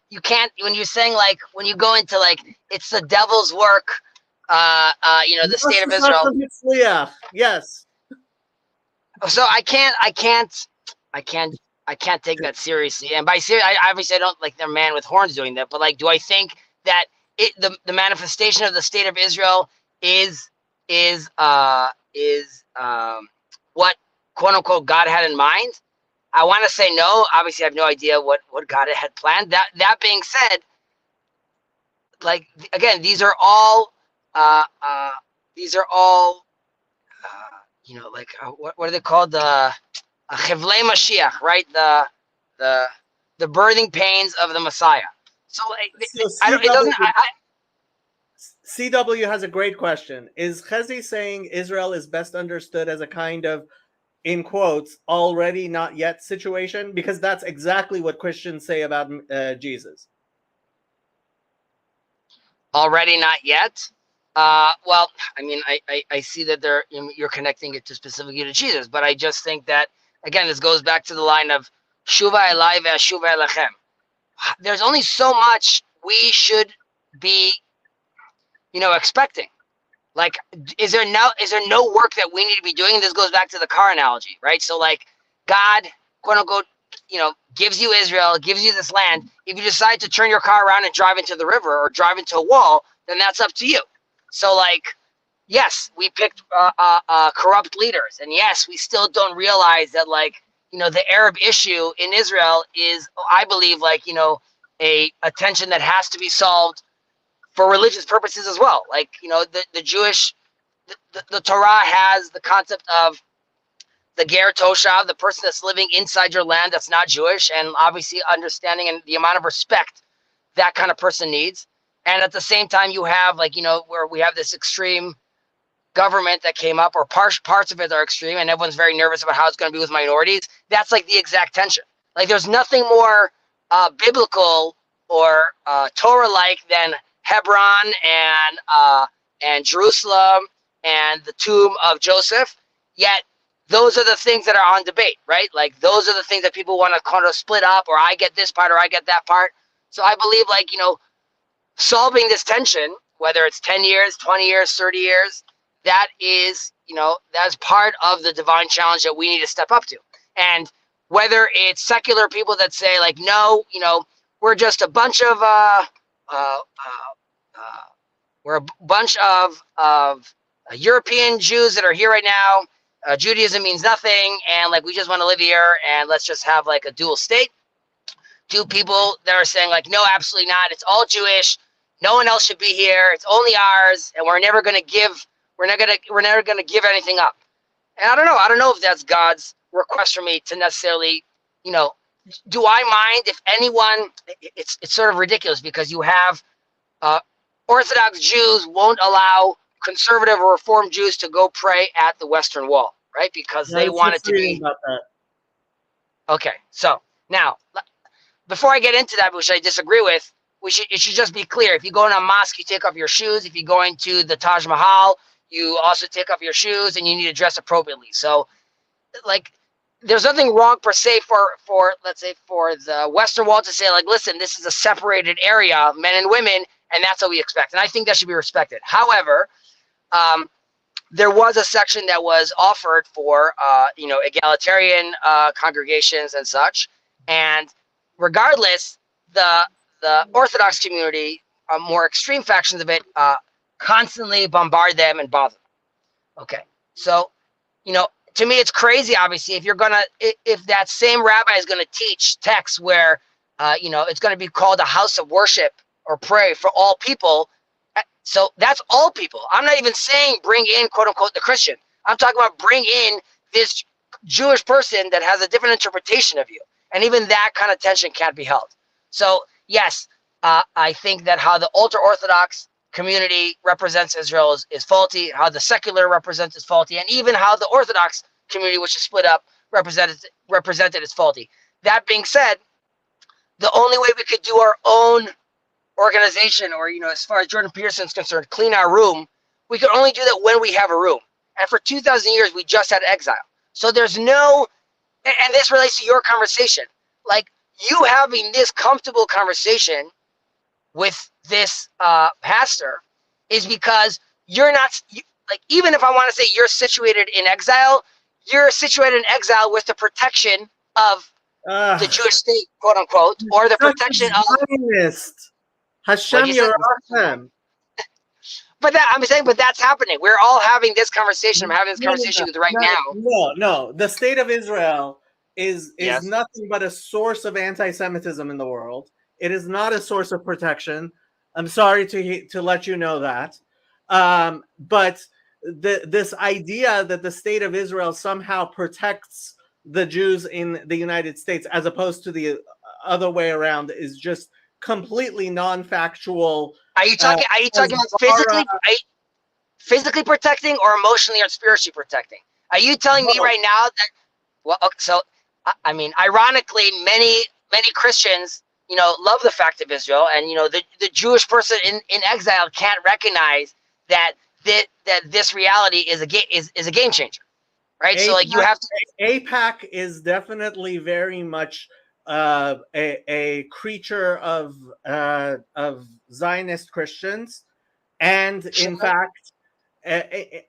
D: you can't, when you're saying, like, when you go into, like, it's the devil's work, the state of Israel.
B: Yes.
D: So I can't take that seriously. And by serious, I obviously I don't like the man with horns doing that, but, like, do I think that the manifestation of the state of Israel is what quote unquote God had in mind? I want to say no. Obviously, I have no idea what God had planned. That being said, like, again, these are all like what are they called? The Chivlei Mashiach, right? The birthing pains of the Messiah. So,
B: CW has a great question. Is Chezi saying Israel is best understood as a kind of, in quotes, already not yet situation? Because that's exactly what Christians say about Jesus.
D: Already not yet? Well, I mean, I see that you're connecting it specifically to Jesus, but I just think that, again, this goes back to the line of Shuva Elai ve'ashuva elechem. There's only so much we should be, expecting. Like, is there no work that we need to be doing? This goes back to the car analogy, right? So, like, God, quote unquote, gives you Israel, gives you this land. If you decide to turn your car around and drive into the river or drive into a wall, then that's up to you. So, like, yes, we picked corrupt leaders, and yes, we still don't realize that, like, the Arab issue in Israel is, I believe, like, a tension that has to be solved for religious purposes as well. Like, the Jewish, the Torah has the concept of the Ger Toshav, the person that's living inside your land that's not Jewish, and obviously understanding and the amount of respect that kind of person needs. And at the same time, you have, like, where we have this extreme government that came up, or parts of it are extreme, and everyone's very nervous about how it's going to be with minorities. That's like the exact tension. Like there's nothing more biblical or Torah-like than Hebron and Jerusalem and the tomb of Joseph. Yet those are the things that are on debate, right? Like those are the things that people want to kind of split up, or I get this part or I get that part. So I believe, like, solving this tension, whether it's 10 years, 20 years, 30 years, that is, that's part of the divine challenge that we need to step up to. And whether it's secular people that say, like, no, we're just a bunch of we're a bunch of European Jews that are here right now. Judaism means nothing, and like we just want to live here, and let's just have like a dual state. To people that are saying, like, no, absolutely not. It's all Jewish. No one else should be here. It's only ours, and we're never going to give. We're never going to give anything up. And I don't know. I don't know if that's God's request for me to necessarily, do I mind if anyone? It's sort of ridiculous because you have Orthodox Jews won't allow conservative or Reformed Jews to go pray at the Western Wall, right? Because they want it to be.
A: About that.
D: Okay, so now before I get into that, which I disagree with, it should just be clear. If you go in a mosque, you take off your shoes. If you're going to the Taj Mahal, you also take off your shoes, and you need to dress appropriately. So, like, there's nothing wrong per se for let's say for the Western Wall to say, like, listen, this is a separated area, men and women, and that's what we expect. And I think that should be respected. However, there was a section that was offered for egalitarian congregations and such, and regardless, the Orthodox community, more extreme factions of it, constantly bombard them and bother them. Okay, so to me, it's crazy. Obviously, if that same rabbi is gonna teach texts where it's gonna be called a house of worship or pray for all people, so that's all people. I'm not even saying bring in quote unquote the Christian. I'm talking about bring in this Jewish person that has a different interpretation of you. And even that kind of tension can't be held. So, yes, I think that how the ultra-Orthodox community represents Israel is faulty, how the secular represents is faulty, and even how the Orthodox community, which is split up, represented is faulty. That being said, the only way we could do our own organization, or, as far as Jordan Peterson's concerned, clean our room, we could only do that when we have a room. And for 2,000 years, we just had exile. So there's no... And this relates to your conversation. Like, you having this comfortable conversation with this pastor is because you're not, even if I want to say you're situated in exile, you're situated in exile with the protection of the Jewish state, quote unquote, or the protection of
A: Zionist. Hashem Yerachem.
D: But that's happening. We're all having this conversation. I'm having this conversation right now.
A: No. The state of Israel is
D: Yes.
A: nothing but a source of anti-Semitism in the world. It is not a source of protection. I'm sorry to let you know that. But this idea that the state of Israel somehow protects the Jews in the United States as opposed to the other way around is just completely non-factual.
D: Are you talking about physically protecting or emotionally or spiritually protecting? Are you telling me right now that? Well, okay, so I mean, ironically, many Christians, love the fact of Israel, and the Jewish person in exile can't recognize that this reality is a game changer, right?
A: APAC,
D: so like you have to.
A: APAC is definitely very much a creature of Zionist Christians, and in fact,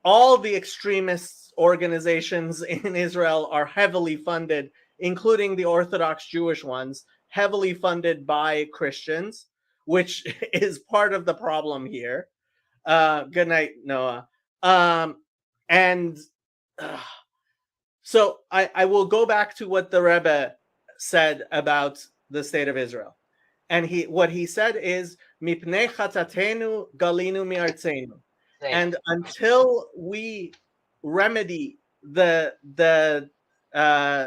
A: all the extremist organizations in Israel are heavily funded, including the Orthodox Jewish ones, heavily funded by Christians, which is part of the problem here. Good night, Noah. So I will go back to what the Rebbe said about the state of Israel. And what he said is, Mipnei chatatenu galinu mi'artzenu. And until we remedy the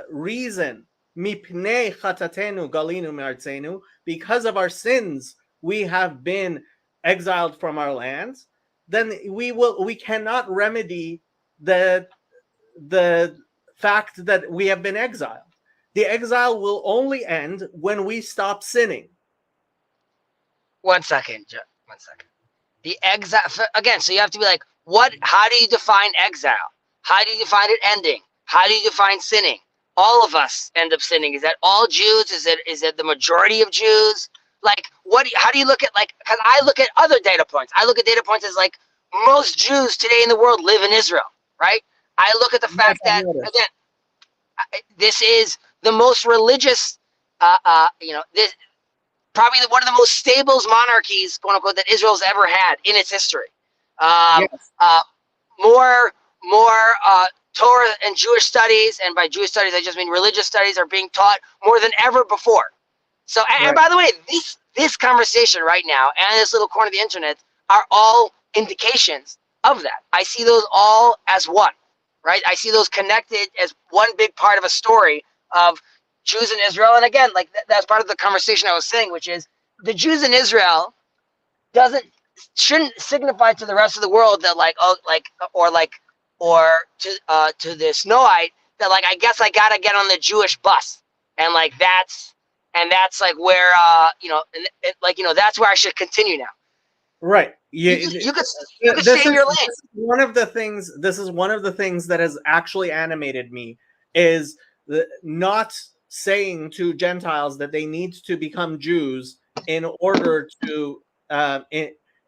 A: reason, mipnei chatatenu galinu mi'artzenu, because of our sins, we have been exiled from our lands.
B: then we cannot remedy the fact that we have been exiled. The exile will only end when we stop sinning.
D: 1 second. 1 second. The exile again. So you have to be like, what? How do you define exile? How do you define it ending? How do you define sinning? All of us end up sinning. Is that all Jews? Is it the majority of Jews? Like, what? How do you look at, like? Because I look at other data points. I look at data points as like most Jews today in the world live in Israel, right? I look at the fact that again, this is the most religious, this probably one of the most stable monarchies, quote unquote, that Israel's ever had in its history.
B: Yes.
D: More Torah and Jewish studies, and by Jewish studies I just mean religious studies, are being taught more than ever before. So, and by the way, this conversation right now and this little corner of the internet are all indications of that. I see those all as one, right? I see those connected as one big part of a story of Jews in Israel. And again, like that's part of the conversation I was saying, which is the Jews in Israel shouldn't signify to the rest of the world that or to the Snowite that like, I guess I gotta get on the Jewish bus, and like that's like where that's where I should continue now.
B: Right.
D: You could stay in your lane.
B: This is one of the things that has actually animated me, is not saying to Gentiles that they need to become Jews in order to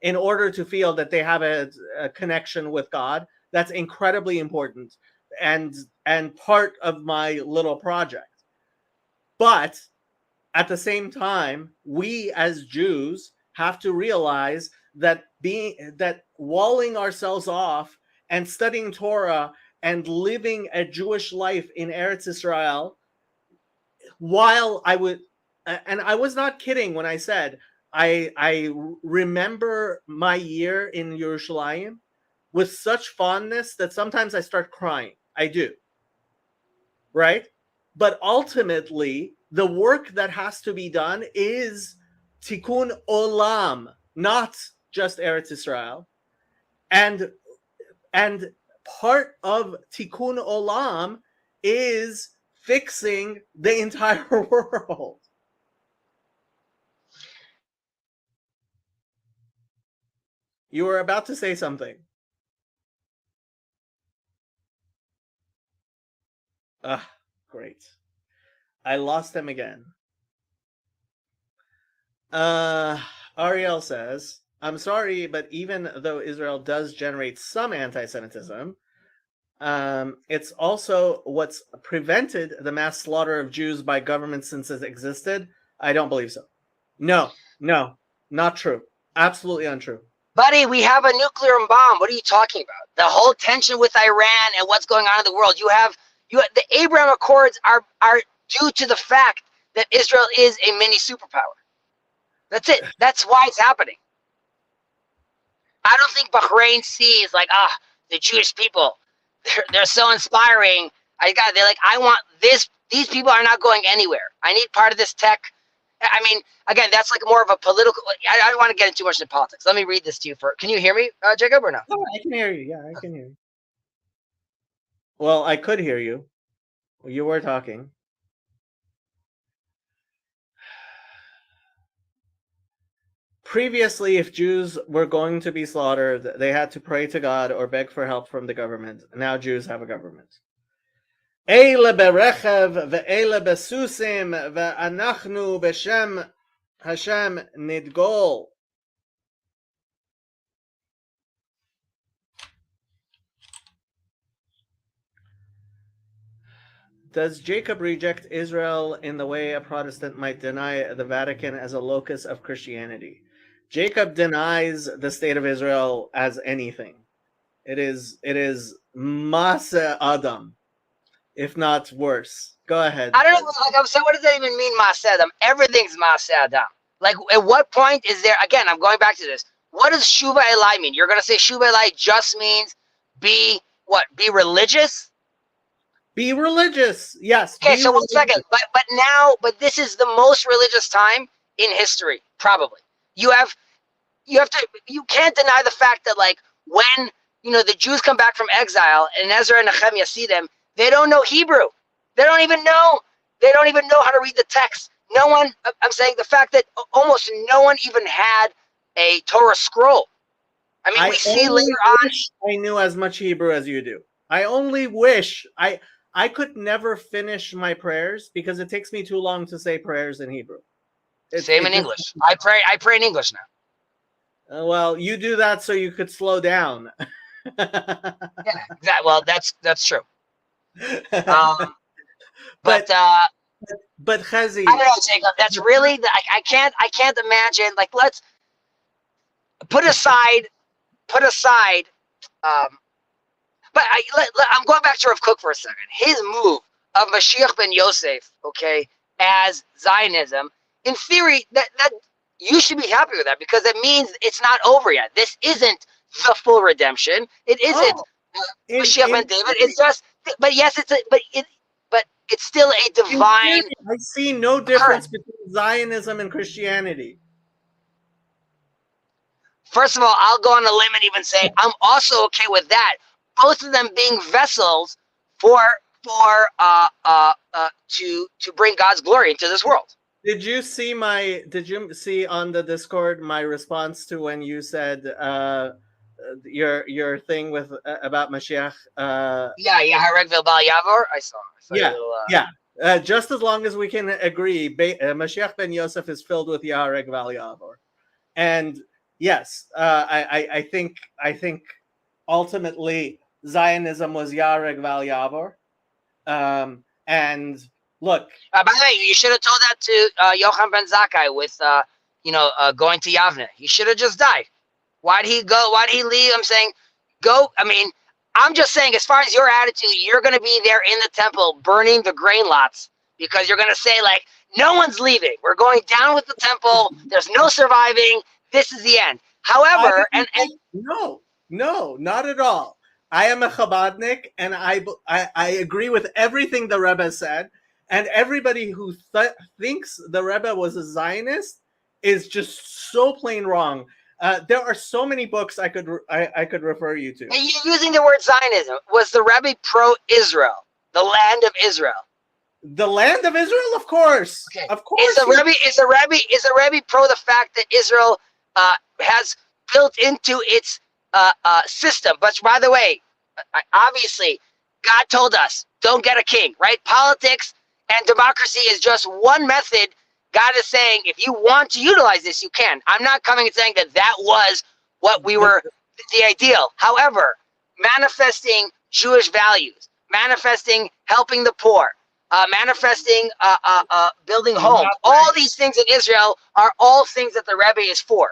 B: in order to feel that they have a connection with God. That's incredibly important and part of my little project. But at the same time, we as Jews have to realize that walling ourselves off and studying Torah and living a Jewish life in Eretz Israel, while I was not kidding when I said I remember my year in Yerushalayim with such fondness that sometimes I start crying. I do. Right? But ultimately, the work that has to be done is tikkun olam, not just Eretz Israel. And part of tikkun olam is fixing the entire world. You were about to say something. Great. I lost him again. Ariel says, I'm sorry, but even though Israel does generate some anti-Semitism, it's also what's prevented the mass slaughter of Jews by government since it existed. I don't believe so. No, not true. Absolutely untrue.
D: Buddy, we have a nuclear bomb. What are you talking about? The whole tension with Iran and what's going on in the world. You have the Abraham Accords are due to the fact that Israel is a mini superpower. That's it. That's why it's happening. I don't think Bahrain sees like, the Jewish people, they're so inspiring. They're like, I want this. These people are not going anywhere. I need part of this tech. I mean, again, that's like more of a political. I don't want to get into too much into politics. Let me read this to you first. Can you hear me, Jacob, or no?
A: Oh, I can hear you. Yeah, I can hear you.
B: Well, I could hear you. You were talking. Previously, if Jews were going to be slaughtered, they had to pray to God or beg for help from the government. Now Jews have a government. Eile berechev ve'eile besusim ve'anachnu b'shem Hashem nidgol. Does Jacob reject Israel in the way a Protestant might deny the Vatican as a locus of Christianity? Jacob denies the state of Israel as anything. It is Masa Adam, if not worse. Go ahead.
D: I don't know. Like I'm saying, what does that even mean, Masa Adam? Everything's Masa Adam. Like, at what point is there? Again, I'm going back to this. What does Shuva Elai mean? You're going to say Shuva Elai just means be what? Be religious?
B: Be religious. Yes.
D: Okay, so 1 second. But this is the most religious time in history, probably. You can't deny the fact that like when the Jews come back from exile and Ezra and Nehemiah see them, they don't know Hebrew. They don't even know how to read the text. No one. I'm saying the fact that almost no one even had a Torah scroll. I mean, we see later on.
B: I knew as much Hebrew as you do. I only wish I could never finish my prayers because it takes me too long to say prayers in Hebrew.
D: Same in English. I pray in English now.
B: Well, you do that so you could slow down.
D: Yeah, well, that's true. But
B: Chezi,
D: I don't know, Jacob. That's really I can't imagine. Like, let's put aside. But I'm going back to Rav Kook for a second. His move of Mashiach ben Yosef, okay, as Zionism, in theory, that you should be happy with that because it means it's not over yet. This isn't the full redemption. It isn't Mashiach ben David. It's just, but yes, but it's still a divine.
B: I see no difference between Zionism and Christianity.
D: First of all, I'll go on a limb and even say I'm also okay with that. Both of them being vessels to bring God's glory into this world.
B: Did you see on the Discord my response to when you said your thing with about Mashiach?
D: Hareg Vilbal Yavor. I saw
B: yeah. Just as long as we can agree, Mashiach ben Yosef is filled with Yahareg Val Yavor, and yes, I think ultimately Zionism was Yahareg Val Yavor, and look.
D: By the way, you should have told that to Yochanan ben Zakkai with going to Yavne. He should have just died. Why'd he go? Why'd he leave? I'm saying, go. I mean, I'm just saying, as far as your attitude, you're going to be there in the temple burning the grain lots because you're going to say, like, no one's leaving. We're going down with the temple. There's no surviving. This is the end. However,
B: no, not at all. I am a Chabadnik, and I agree with everything the Rebbe said. And everybody who thinks the Rebbe was a Zionist is just so plain wrong. There are so many books I could refer you to.
D: And you're using the word Zionism. Was the Rebbe pro-Israel, the land of Israel?
B: The land of Israel, of course.
D: Okay.
B: Of course.
D: Is the Rebbe pro the fact that Israel has built into its system? But by the way, obviously, God told us, don't get a king, right? Politics and democracy is just one method. God is saying, if you want to utilize this, you can. I'm not coming and saying that was what we were, the ideal. However, manifesting Jewish values, manifesting helping the poor, manifesting building homes, all these things in Israel are all things that the Rebbe is for.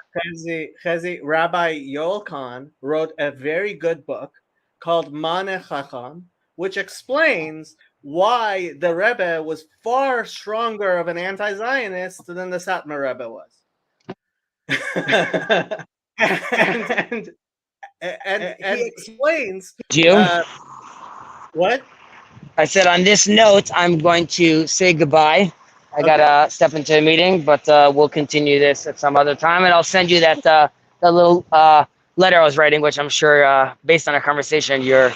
B: Chezi, Rabbi Yoel Kahn wrote a very good book called Maneh Chacham, which explains why the Rebbe was far stronger of an anti-Zionist than the Satmar Rebbe was. and he explains... what?
D: I said, on this note, I'm going to say goodbye. I gotta step into a meeting, but we'll continue this at some other time, and I'll send you that little letter I was writing, which I'm sure, based on our conversation, you're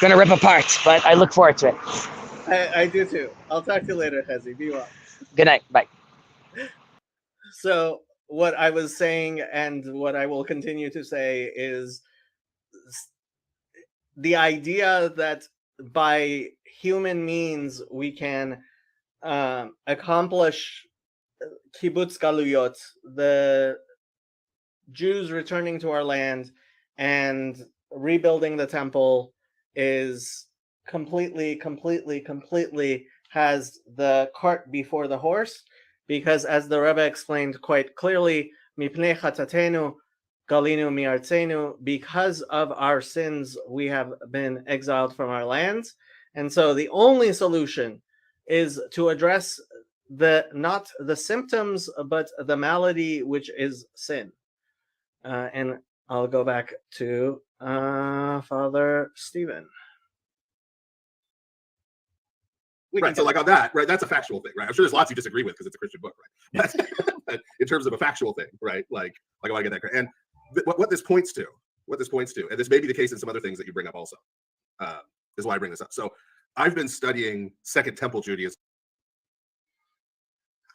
D: gonna rip apart. But I look forward to it.
B: I do too. I'll talk to you later, Chezi. Be well.
D: Good night. Bye.
B: So what I was saying, and what I will continue to say, is the idea that by human means we can accomplish kibbutz galuyot, the Jews returning to our land and rebuilding the temple, is completely has the cart before the horse, because as the Rebbe explained quite clearly, mipnei chatatenu galinu miartzenu, because of our sins we have been exiled from our lands. And so the only solution is to address not the symptoms, but the malady, which is sin. And I'll go back to Father Stephen.
C: Right. So, like on that, right? That's a factual thing, right? I'm sure there's lots you disagree with because it's a Christian book, right? But in terms of a factual thing, right? Like I want to get that. And what this points to, what this points to, and this may be the case in some other things that you bring up also, is why I bring this up. So I've been studying Second Temple Judaism.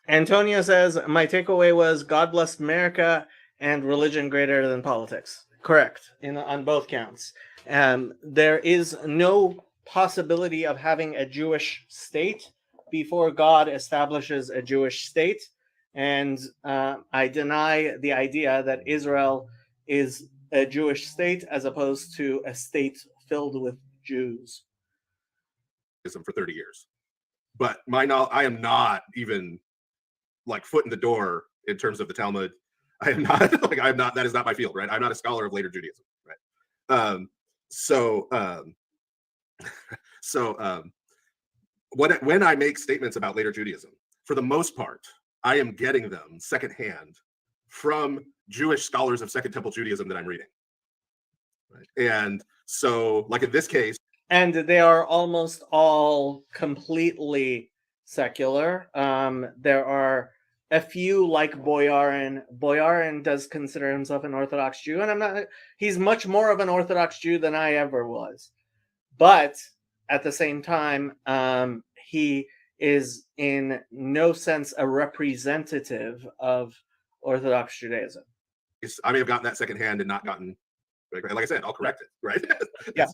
A: Antonio says, my takeaway was God bless America and religion greater than politics. Correct, on both counts. There is no possibility of having a Jewish state before God establishes a Jewish state. And I deny the idea that Israel is a Jewish state as opposed to a state filled with Jews.
C: For 30 years. But I am not even like foot in the door in terms of the Talmud. I am not that is not my field, right? I'm not a scholar of later Judaism, right? When I make statements about later Judaism, for the most part, I am getting them secondhand from Jewish scholars of Second Temple Judaism that I'm reading. Right? And so, like in this case,
A: and they are almost all completely secular. There are a few like Boyarin. Boyarin does consider himself an Orthodox Jew, and he's much more of an Orthodox Jew than I ever was. But at the same time, he is in no sense a representative of Orthodox Judaism.
C: I may have gotten that secondhand and not gotten, like I said, I'll correct it, right?
A: Yeah.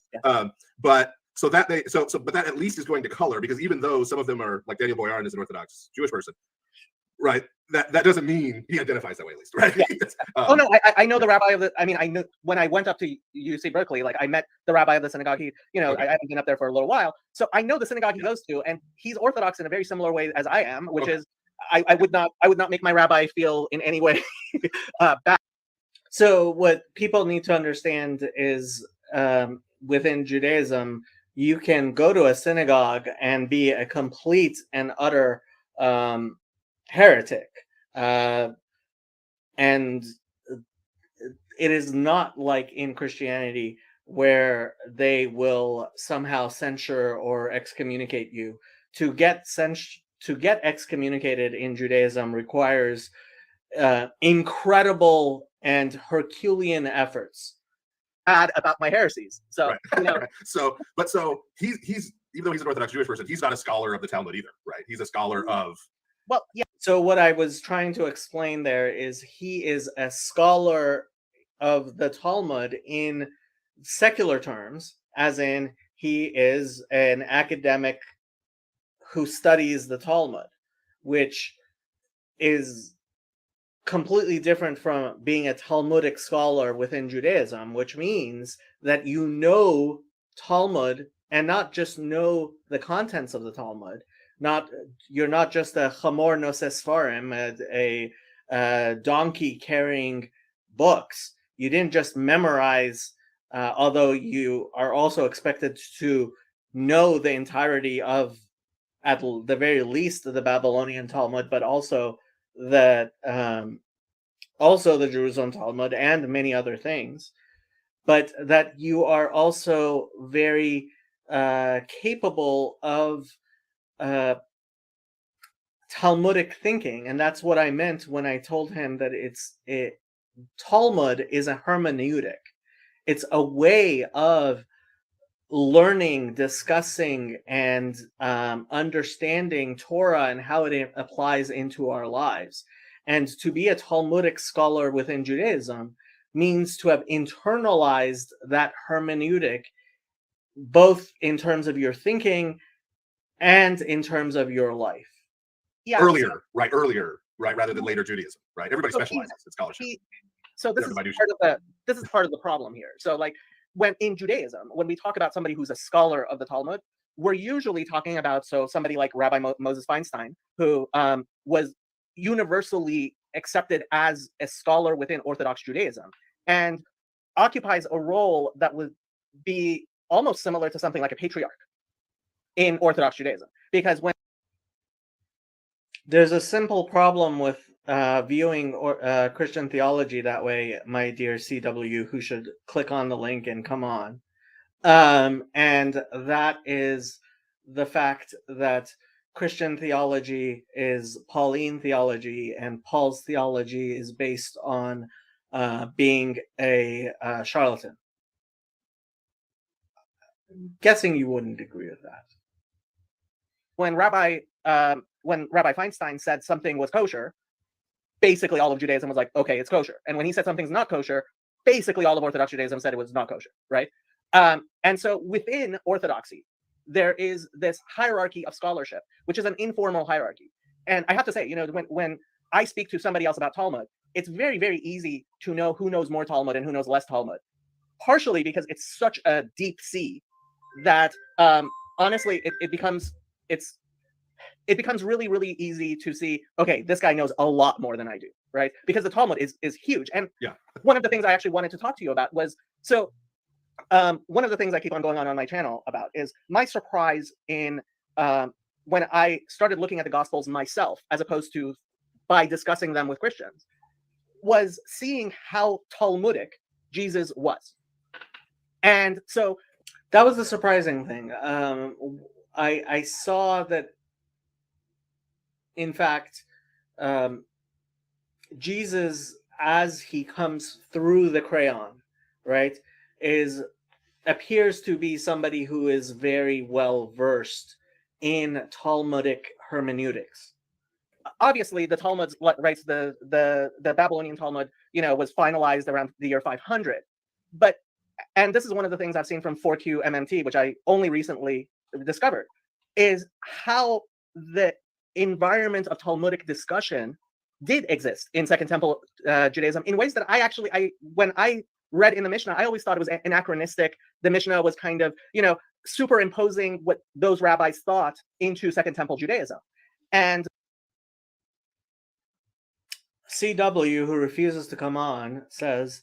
C: But that at least is going to color, because even though some of them are like Daniel Boyarin is an Orthodox Jewish person, right? That doesn't mean he identifies that way, at least, right?
B: Yeah. No, I know the rabbi of the. I mean, I know when I went up to UC Berkeley, like I met the rabbi of the synagogue. He,
C: Okay.
B: I haven't been up there for a little while, so I know the synagogue he goes to, and he's Orthodox in a very similar way as I am, which is I would not make my rabbi feel in any way bad.
A: So what people need to understand is within Judaism, you can go to a synagogue and be a complete and utter heretic. And it is not like in Christianity where they will somehow censure or excommunicate you. To get excommunicated in Judaism requires incredible and Herculean efforts.
B: Bad about my heresies. So,
C: right. So he's even though he's an Orthodox Jewish person, he's not a scholar of the Talmud either, right? He's a scholar of.
B: Well, yeah.
A: So what I was trying to explain there is he is a scholar of the Talmud in secular terms, as in he is an academic who studies the Talmud, which is completely different from being a Talmudic scholar within Judaism, which means that you know Talmud and not just know the contents of the Talmud. You're not just a chamor noses farim, a donkey carrying books. You didn't just memorize, although you are also expected to know the entirety of, at the very least, the Babylonian Talmud, but also the Jerusalem Talmud and many other things. But that you are also very capable of Talmudic thinking, and that's what I meant when I told him that Talmud is a hermeneutic. It's a way of learning, discussing, and understanding Torah and how it applies into our lives. And to be a Talmudic scholar within Judaism means to have internalized that hermeneutic, both in terms of your thinking and in terms of your life.
B: Yeah.
C: Earlier, rather than later Judaism, right? Everybody specializes in scholarship.
B: This is part of the problem here. So, like, when in Judaism, when we talk about somebody who's a scholar of the Talmud, we're usually talking about somebody like Rabbi Moses Feinstein, who was universally accepted as a scholar within Orthodox Judaism and occupies a role that would be almost similar to something like a patriarch in Orthodox Judaism. Because when
A: there's a simple problem with viewing Christian theology that way, my dear CW, who should click on the link and come on. And that is the fact that Christian theology is Pauline theology, and Paul's theology is based on being a charlatan. Guessing you wouldn't agree with that.
B: When Rabbi Feinstein said something was kosher, basically all of Judaism was like, okay, it's kosher. And when he said something's not kosher, basically all of Orthodox Judaism said it was not kosher, right? And so within Orthodoxy, there is this hierarchy of scholarship, which is an informal hierarchy. And I have to say, when I speak to somebody else about Talmud, it's very, very easy to know who knows more Talmud and who knows less Talmud, partially because it's such a deep sea that honestly, it becomes really, really easy to see, okay, this guy knows a lot more than I do, right? Because the Talmud is huge. And one of the things I actually wanted to talk to you about was, so one of the things I keep on going on my channel about is my surprise in when I started looking at the Gospels myself, as opposed to by discussing them with Christians, was seeing how Talmudic Jesus was. And so
A: that was the surprising thing. I saw that, in fact, Jesus, as he comes through the crayon, right, appears to be somebody who is very well versed in Talmudic hermeneutics.
B: Obviously, the Talmud, right, the Babylonian Talmud, was finalized around the year 500. But, and this is one of the things I've seen from 4Q MMT, which I only recently discovered, is how the environment of Talmudic discussion did exist in Second Temple Judaism in ways that when I read in the Mishnah, I always thought it was anachronistic. The Mishnah was kind of, superimposing what those rabbis thought into Second Temple Judaism. And
A: CW, who refuses to come on, says,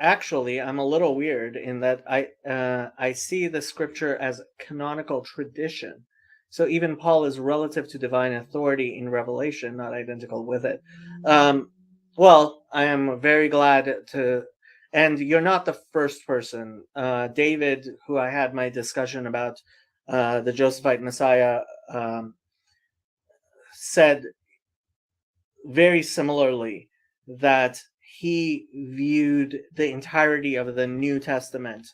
A: actually, I'm a little weird in that I see the scripture as canonical tradition. So even Paul is relative to divine authority in Revelation, not identical with it. Well, I am very glad to, and you're not the first person. David, who I had my discussion about the Josephite Messiah, said very similarly that he viewed the entirety of the New Testament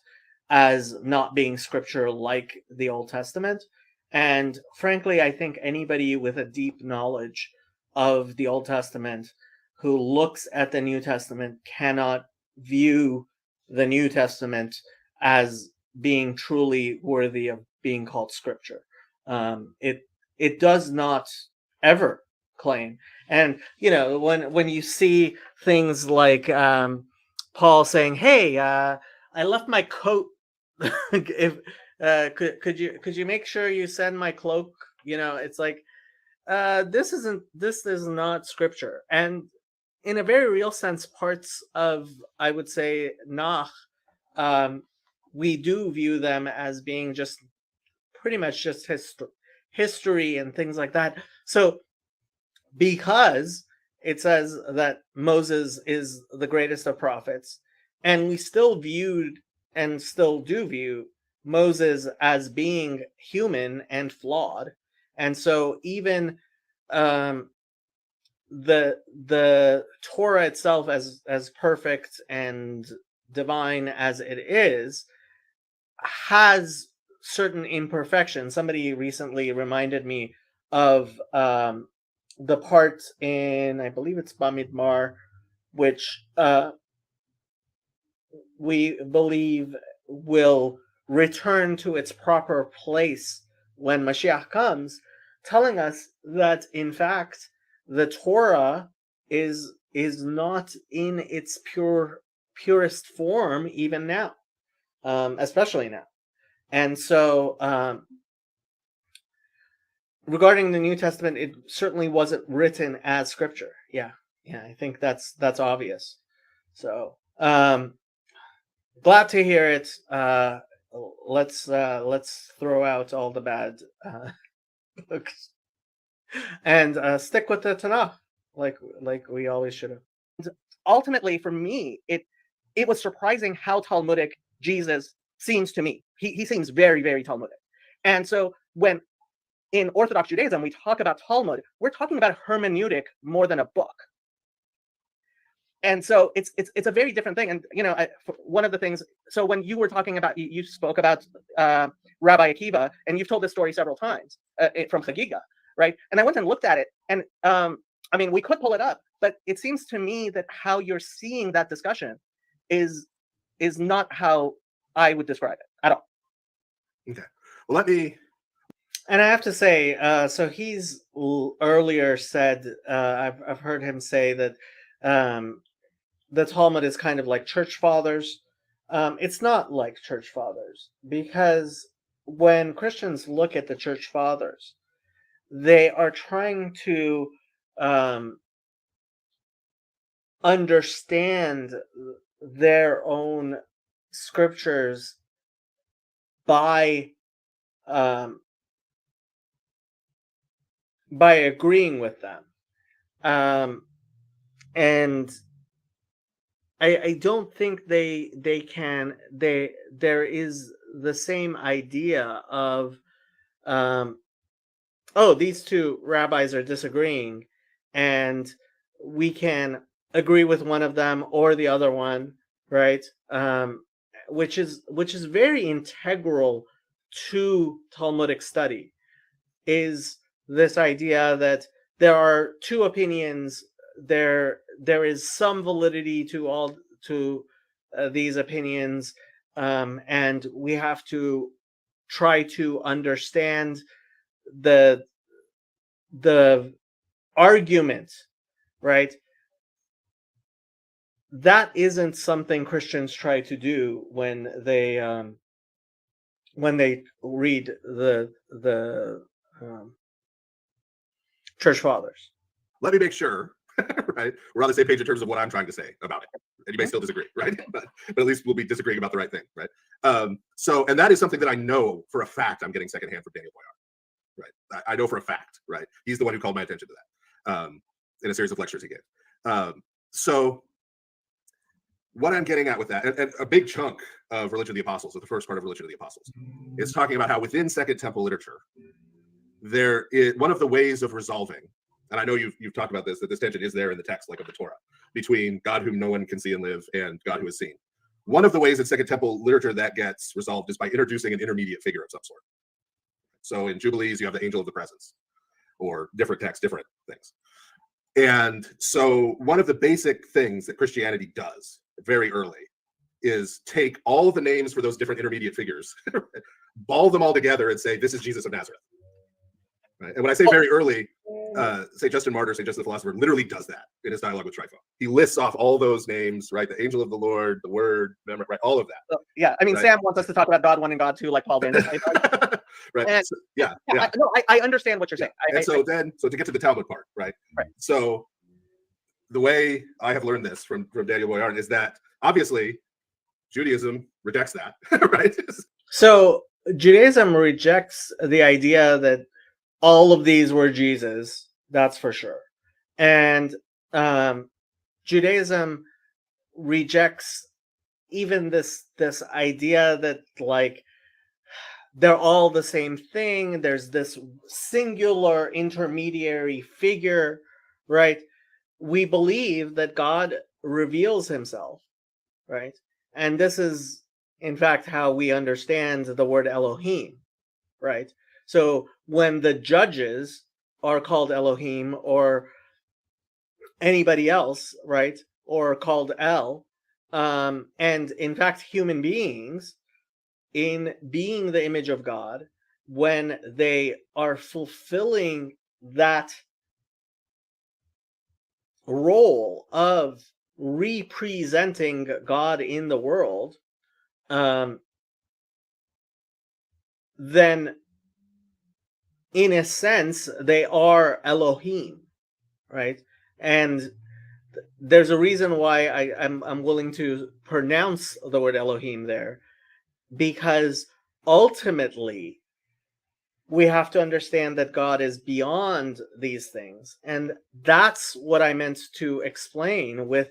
A: as not being scripture like the Old Testament. And frankly, I think anybody with a deep knowledge of the Old Testament who looks at the New Testament cannot view the New Testament as being truly worthy of being called scripture. It does not ever claim. And when you see things like Paul saying, "Hey, I left my coat. If could you make sure you send my cloak?" It's like this is not scripture. And in a very real sense, parts of, I would say, Nach, we do view them as being just pretty much just history and things like that. So because it says that Moses is the greatest of prophets, and we still viewed and still do view Moses as being human and flawed, and so even the Torah itself, as perfect and divine as it is, has certain imperfections. Somebody recently reminded me of the part in, I believe it's Bamidbar, which we believe will return to its proper place when Mashiach comes, telling us that in fact the Torah is not in its purest form even now, especially now. And so regarding the New Testament, it certainly wasn't written as scripture. Yeah, I think that's obvious. So glad to hear it. Let's throw out all the bad books and stick with the Tanakh, like we always should have.
B: Ultimately, for me, it was surprising how Talmudic Jesus seems to me. He seems very, very Talmudic. And so when in Orthodox Judaism we talk about Talmud, we're talking about hermeneutic more than a book. and so it's a very different thing. And one of the things. So when you were talking about, you spoke about Rabbi Akiva, and you've told this story several times from Chagiga, right? And I went and looked at it, and I mean, we could pull it up, but it seems to me that how you're seeing that discussion is not how I would describe it at all.
C: Okay. Well, let me.
A: And I have to say, so he's earlier said, I've heard him say that the Talmud is kind of like church fathers. It's not like church fathers, because when Christians look at the church fathers, they are trying to understand their own scriptures by agreeing with them, and I don't think they can. There is the same idea of these two rabbis are disagreeing, and we can agree with one of them or the other one, right? Which is very integral to Talmudic study, is this idea that there are two opinions. There is some validity to these opinions, and we have to try to understand the argument, right? That isn't something Christians try to do when they read the church fathers.
C: Let me make sure, right? We're on the same page in terms of what I'm trying to say about it. And you may still disagree, right? But at least we'll be disagreeing about the right thing, right? So, and that is something that I know for a fact I'm getting secondhand from Daniel Boyar, right? I know for a fact, right? He's the one who called my attention to that in a series of lectures he gave. So what I'm getting at with that, and a big chunk of Religion of the Apostles, or the first part of Religion of the Apostles, is talking about how within Second Temple literature, there is one of the ways of resolving, and I know you've talked about this, that this tension is there in the text, like of the Torah, between God whom no one can see and live and God who is seen. One of the ways in Second Temple literature that gets resolved is by introducing an intermediate figure of some sort. So in Jubilees, you have the angel of the presence, or different texts, different things. And so one of the basic things that Christianity does very early is take all the names for those different intermediate figures, ball them all together and say, this is Jesus of Nazareth. Right? And when I say very early, St. Justin Martyr, St. Justin the Philosopher, literally does that in his dialogue with Tryphon. He lists off all those names, right? The angel of the Lord, the Word, right? All of that.
B: So, yeah, I mean, right? Sam wants us to talk about God 1 and God 2, like Paul did.
C: Right.
B: And,
C: so,
B: I understand what you're saying.
C: So to get to the Talmud part, right?
B: Right.
C: So the way I have learned this from Daniel Boyarin is that obviously Judaism rejects that, right?
A: So Judaism rejects the idea that all of these were Jesus, that's for sure. And Judaism rejects even this idea that like they're all the same thing. There's this singular intermediary figure, right? We believe that God reveals himself, right? And this is, in fact, how we understand the word Elohim, right? So when the judges are called Elohim or anybody else, right, or called El, and in fact, human beings, in being the image of God, when they are fulfilling that role of representing God in the world, then in a sense they are Elohim, right? And there's a reason why I'm willing to pronounce the word Elohim there, because ultimately we have to understand that God is beyond these things. And that's what I meant to explain with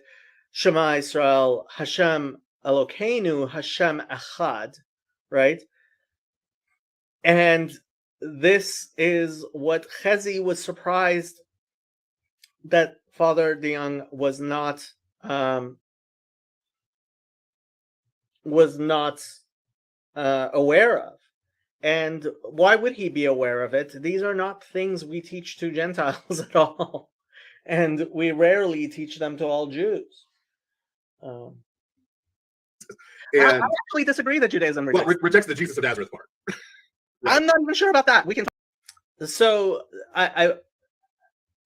A: Shema Yisrael, Hashem Elokeinu, Hashem Echad, right? And this is what Chezi was surprised that Father DeYoung was not
B: was not aware of. And why would he be aware of it? These are not things we teach to Gentiles at all. And we rarely teach them to all Jews. I
C: And
B: actually disagree that Judaism
C: well,
B: rejects.
C: rejects the Jesus of Nazareth part.
B: I'm not even sure about that. We can. So I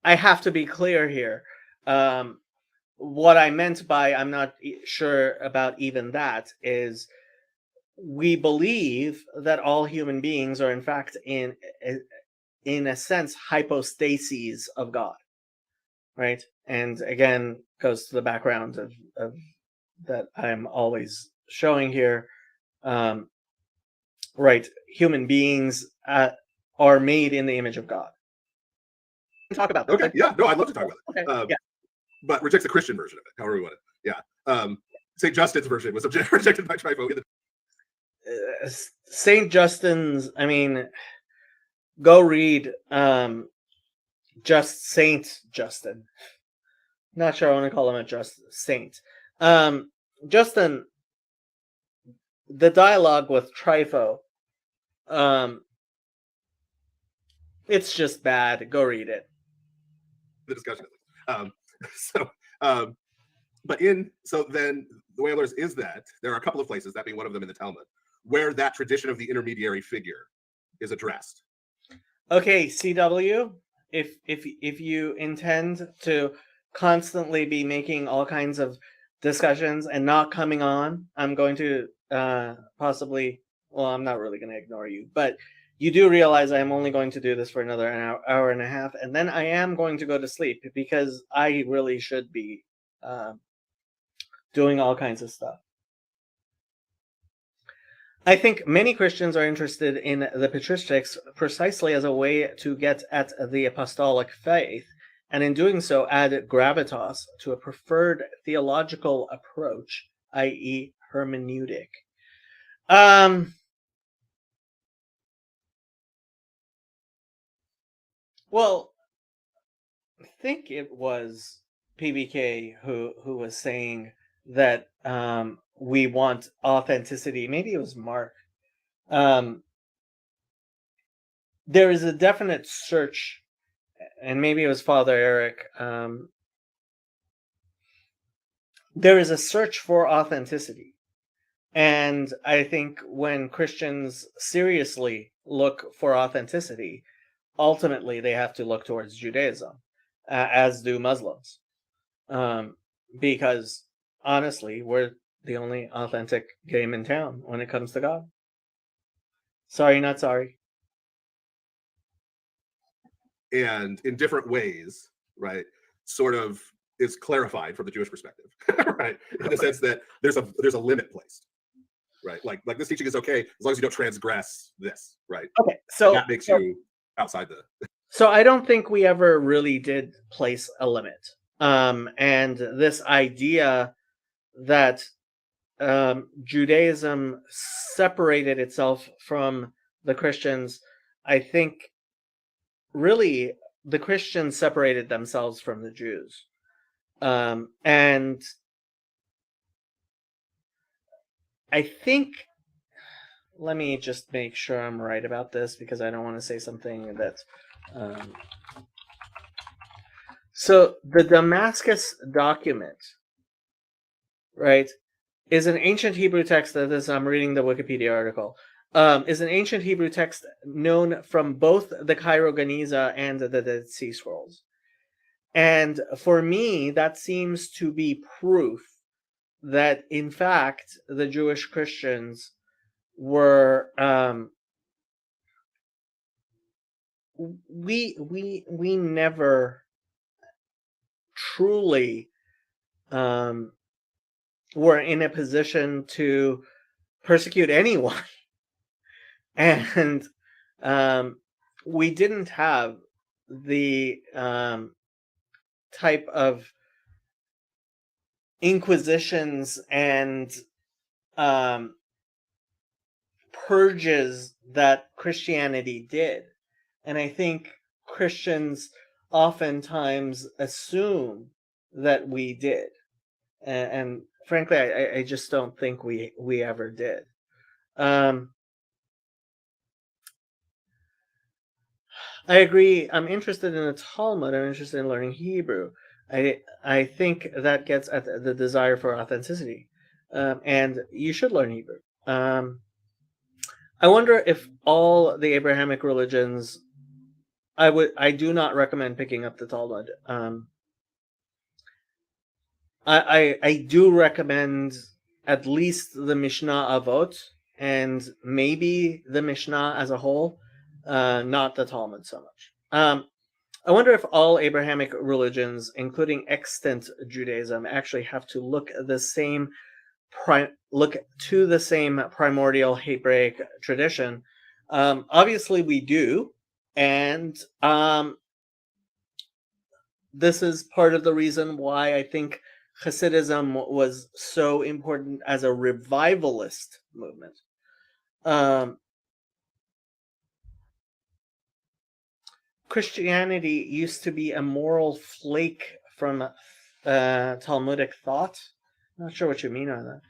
B: have to be clear here. What I meant by I'm not sure about even that is we believe that all human beings are in fact in a sense hypostases of God, right? And again, goes to the background of that I'm always showing here. Right, human beings are made in the image of God. Talk about that.
C: Okay, yeah, no, I'd love to talk about it.
B: Okay, yeah.
C: But rejects the Christian version of it, however we want it. Yeah. St. Justin's version was rejected by Trypho.
B: St. Justin's, I mean, go read just Saint Justin. Not sure I want to call him a just saint. Justin, the dialogue with Trypho, it's just bad. Go read it.
C: The discussion. So then the way I learn is that there are a couple of places, that being one of them in the Talmud, where that tradition of the intermediary figure is addressed.
B: Okay, CW, if you intend to constantly be making all kinds of discussions and not coming on, I'm going to possibly, well, I'm not really going to ignore you, but you do realize I am only going to do this for another hour and a half, and then I am going to go to sleep because I really should be doing all kinds of stuff. I think many Christians are interested in the patristics precisely as a way to get at the apostolic faith, and in doing so add gravitas to a preferred theological approach, i.e. hermeneutic. Well, I think it was PBK who was saying that we want authenticity. Maybe it was Mark. There is a definite search, and maybe it was Father Eric. There is a search for authenticity. And I think when Christians seriously look for authenticity, ultimately they have to look towards Judaism, as do Muslims. Because honestly, we're the only authentic game in town when it comes to God. Sorry, not sorry.
C: And in different ways, right, sort of is clarified from the Jewish perspective, right? In the sense that there's a limit placed, right? Like this teaching is okay as long as you don't transgress this, right?
B: Okay, so
C: that makes you outside the.
B: So I don't think we ever really did place a limit. And this idea that Judaism separated itself from the Christians, I think really the Christians separated themselves from the Jews. And I think, let me just make sure I'm right about this because I don't want to say something that... So the Damascus document, right, is an ancient Hebrew text that is, I'm reading the Wikipedia article, is an ancient Hebrew text known from both the Cairo Geniza and the Dead Sea Scrolls. And for me, that seems to be proof that, in fact, the Jewish Christians were... we never truly were in a position to persecute anyone. And we didn't have the type of inquisitions and purges that Christianity did. And I think Christians oftentimes assume that we did.
A: and frankly, I just don't think we ever did. I agree. I'm interested in the Talmud. I'm interested in learning Hebrew. I think that gets at the desire for authenticity, and you should learn Hebrew. I wonder if all the Abrahamic religions. I do not recommend picking up the Talmud. I do recommend at least the Mishnah Avot and maybe the Mishnah as a whole, not the Talmud so much. I wonder if all Abrahamic religions, including extant Judaism, actually have to look the same look to the same primordial Hebraic tradition. Obviously, we do, and this is part of the reason why I think Hasidism was so important as a revivalist movement. Christianity used to be a moral flake from Talmudic thought. Not sure what you mean on that.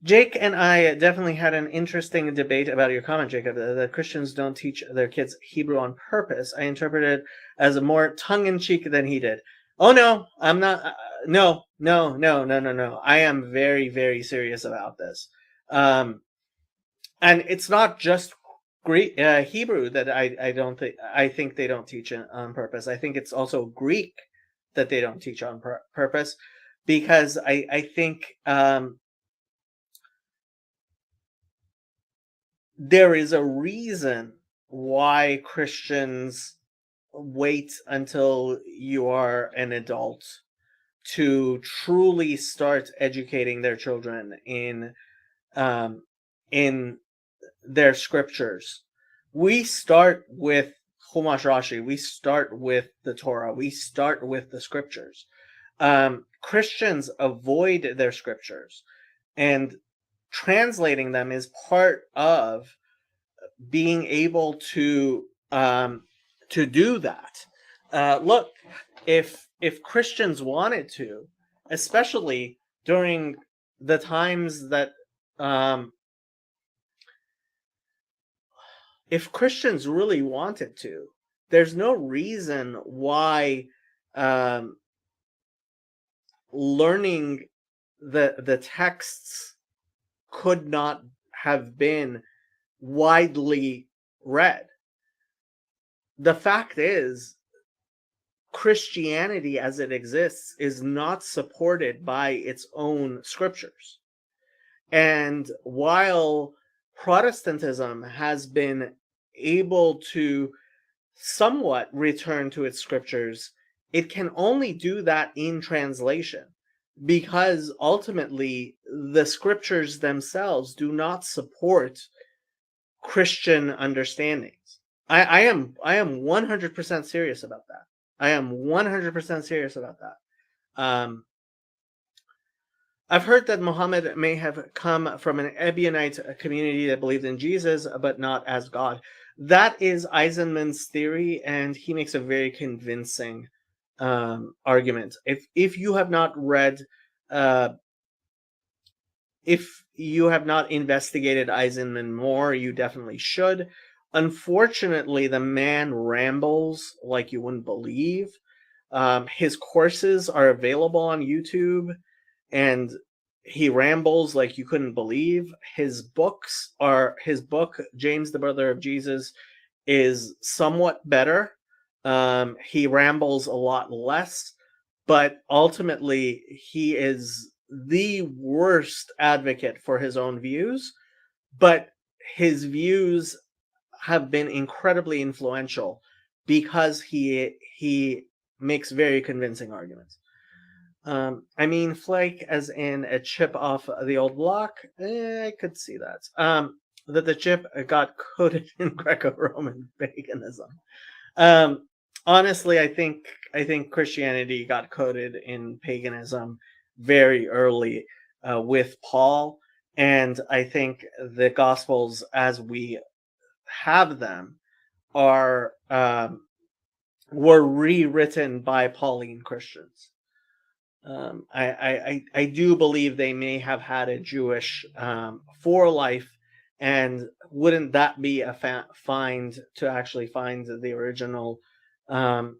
A: Jake and I definitely had an interesting debate about your comment, Jacob. The Christians don't teach their kids Hebrew on purpose. I interpret it as more tongue-in-cheek than he did. Oh, no, I'm not. No. I am very, very serious about this. And it's not just Greek, Hebrew that I think they don't teach it on purpose. I think it's also Greek that they don't teach on purpose, because I think there is a reason why Christians wait until you are an adult to truly start educating their children in their scriptures. We start with Chumash Rashi. We start with the Torah. We start with the scriptures. Christians avoid their scriptures, and translating them is part of being able to do that. Look, if Christians wanted to, especially during the times that if Christians really wanted to, there's no reason why learning the texts could not have been widely read. The fact is, Christianity as it exists is not supported by its own scriptures. And while Protestantism has been able to somewhat return to its scriptures, it can only do that in translation, because ultimately the scriptures themselves do not support Christian understandings. I am 100% serious about that. I am 100% serious about that. I've heard that Muhammad may have come from an Ebionite community that believed in Jesus, but not as God. That is Eisenman's theory, and he makes a very convincing argument. If you have not read, if you have not investigated Eisenman more, you definitely should. Unfortunately, the man rambles like you wouldn't believe. His courses are available on YouTube, and he rambles like you couldn't believe. His book, James the Brother of Jesus, is somewhat better. He rambles a lot less, but ultimately he is the worst advocate for his own views, but his views have been incredibly influential because he makes very convincing arguments. I mean, flake as in a chip off the old block. I could see that. That the chip got coated in Greco-Roman paganism. Honestly, I think Christianity got coated in paganism very early with Paul, and I think the Gospels, as we have them, are were rewritten by Pauline Christians. I do believe they may have had a Jewish for life, and wouldn't that be a find to actually find um,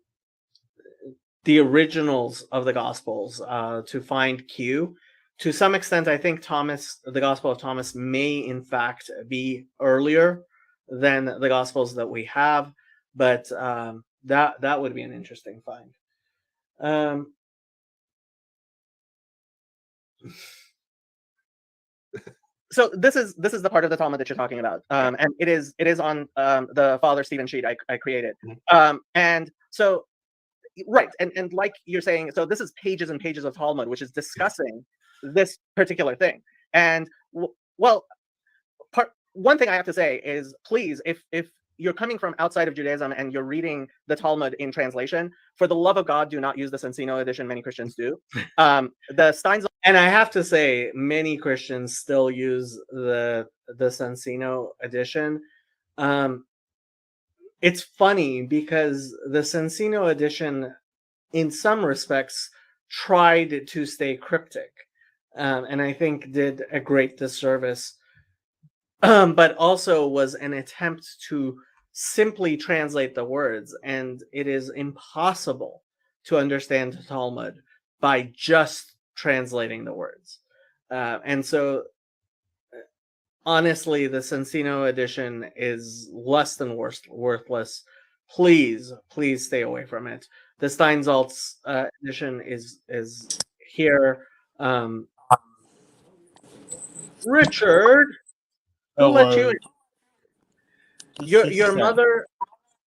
A: the originals of the Gospels, to find Q? To some extent, I think the Gospel of Thomas may in fact be earlier than the Gospels that we have, but that would be an interesting find.
B: So this is the part of the Talmud that you're talking about, and it is on the Father Stephen sheet I created, and so right, and like you're saying, so this is pages and pages of Talmud, which is discussing this particular thing, and well, one thing I have to say is, please, if you're coming from outside of Judaism and you're reading the Talmud in translation, for the love of God, do not use the Sensino edition. Many Christians do. The Steins,
A: and I have to say, many Christians still use the Sensino edition. It's funny because the Sensino edition, in some respects, tried to stay cryptic, and I think did a great disservice. But also was an attempt to simply translate the words, and it is impossible to understand the Talmud by just translating the words. And so, honestly, the Sensino edition is less than worthless. Please stay away from it. The Steinsaltz edition is here. Richard, who let you in?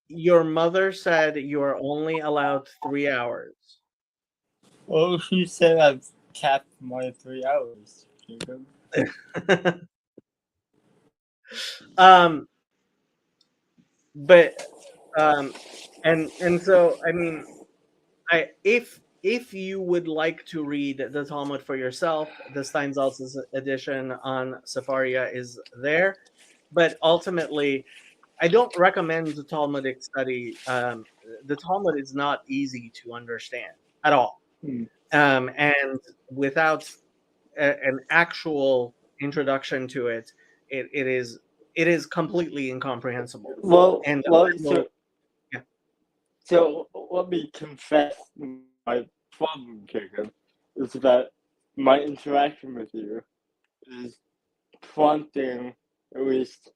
A: Your mother said you are only allowed 3 hours.
E: Oh, she said I've capped my 3 hours, Jacob.
A: But and so, I mean, if you would like to read the Talmud for yourself, the Steinsaltz edition on Sefaria is there. But ultimately, I don't recommend the Talmudic study. The Talmud is not easy to understand at all, and without an actual introduction to it, it is completely incomprehensible.
E: Well,
A: And
E: so let me confess my problem, Jacob, is that my interaction with you is prompting, at least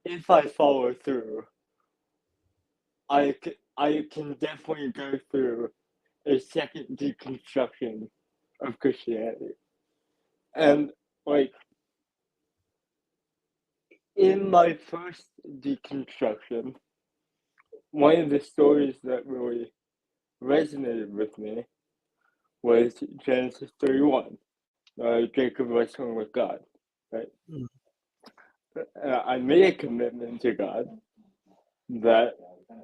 E: if I follow through, I can definitely go through a second deconstruction of Christianity. And, like, in my first deconstruction, one of the stories that really resonated with me was Genesis 31, Jacob wrestling with God, right? I made a commitment to God that,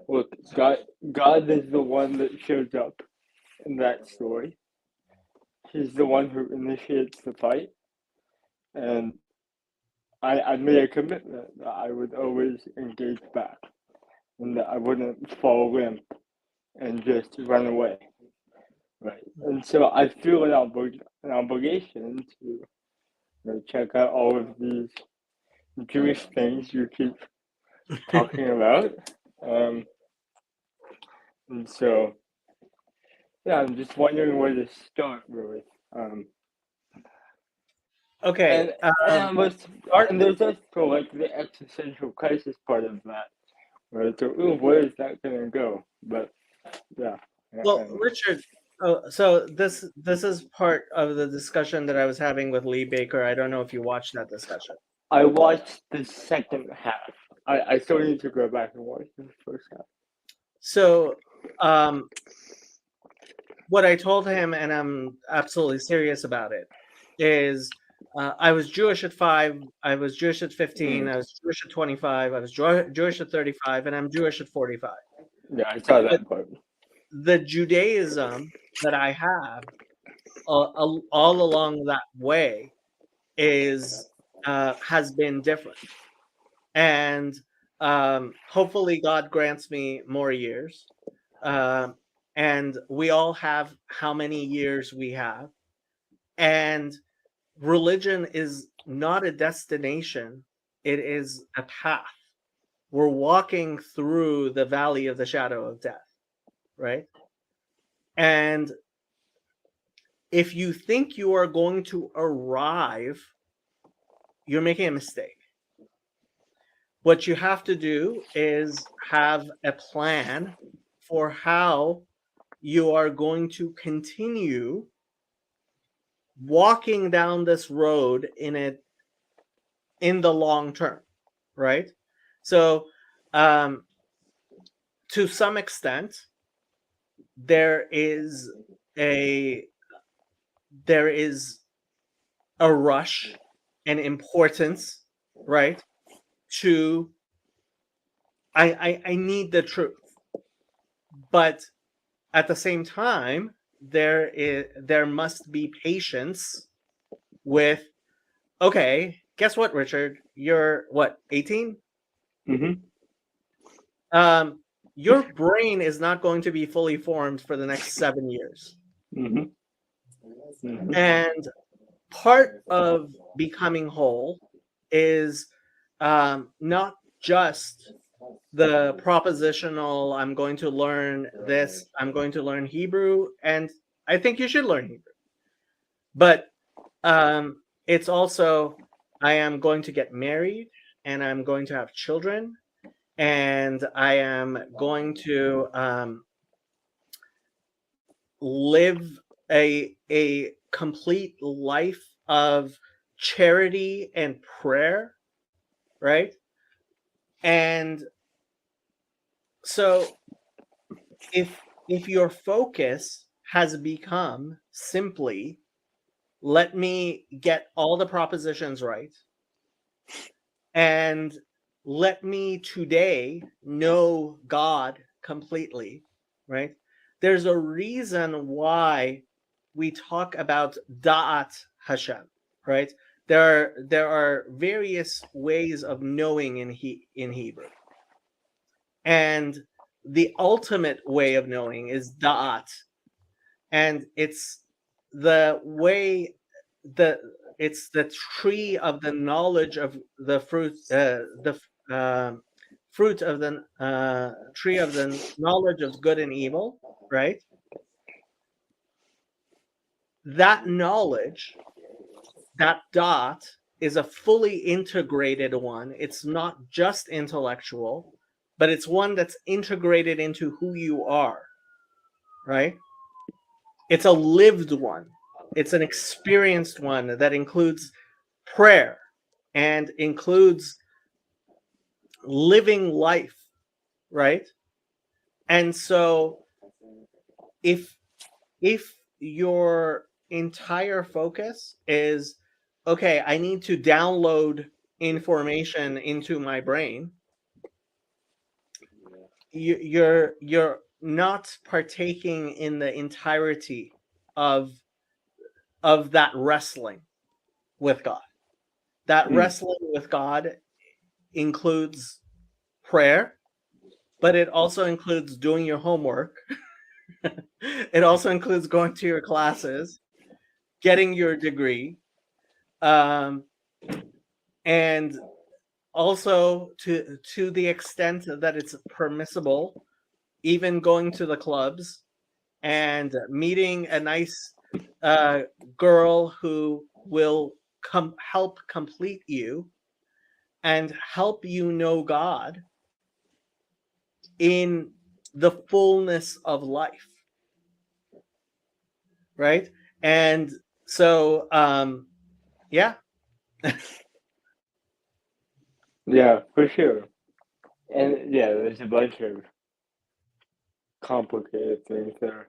E: look, God is the one that shows up in that story. He's the one who initiates the fight, and I made a commitment that I would always engage back, and that I wouldn't fall limp and just run away, right? And so I feel an obligation to check out all of these Jewish things you keep talking about, and so yeah, I'm just wondering where to start, really.
A: okay,
E: And there's also like the existential crisis part of that, right? So, where is that gonna go? But yeah.
A: well, Richard, so this is part of the discussion that I was having with Lee Baker. I don't know if you watched that discussion.
E: I watched the second half. I still need to go back and watch the first half.
A: So, what I told him, and I'm absolutely serious about it, is I was Jewish at 5, I was Jewish at 15, I was Jewish at 25, I was Jewish at 35, and I'm Jewish at 45.
E: Yeah, I saw that part.
A: The Judaism that I have all along that way has been different, and hopefully God grants me more years,
B: and we all have how many years we have. And religion is not a destination, it is a path. We're walking through the valley of the shadow of death, right? And if you think you are going to arrive, you're making a mistake. What you have to do is have a plan for how you are going to continue walking down this road in the long term, right? So to some extent, there is a rush and importance, right? To I need the truth, but at the same time, there must be patience with, okay, guess what, Richard? You're what, 18?
E: Mm-hmm.
B: Your brain is not going to be fully formed for the next 7 years.
E: Mm-hmm. Mm-hmm.
B: And part of becoming whole is not just the propositional, I'm going to learn this, I'm going to learn Hebrew, and I think you should learn Hebrew. But it's also, I am going to get married, and I'm going to have children, and I am going to live a complete life of charity and prayer, right? And so if your focus has become simply, let me get all the propositions right, and let me today know God completely, right? There's a reason why we talk about Da'at Hashem, right? There are various ways of knowing in Hebrew. And the ultimate way of knowing is Da'at. And it's the way it's the tree of the knowledge of the fruit, fruit of the tree of the knowledge of good and evil, right? That knowledge, that dot, is a fully integrated one. It's not just intellectual, but it's one that's integrated into who you are, right? It's a lived one. It's an experienced one that includes prayer and includes living life, right? And so if your entire focus is, okay, I need to download information into my brain, you're not partaking in the entirety of that wrestling with God. That wrestling with God includes prayer, but it also includes doing your homework. It also includes going to your classes, getting your degree, and also to the extent that it's permissible, even going to the clubs and meeting a nice girl who will help complete you and help you know God in the fullness of life, right? And so yeah.
E: Yeah, for sure. And yeah, there's a bunch of complicated things there.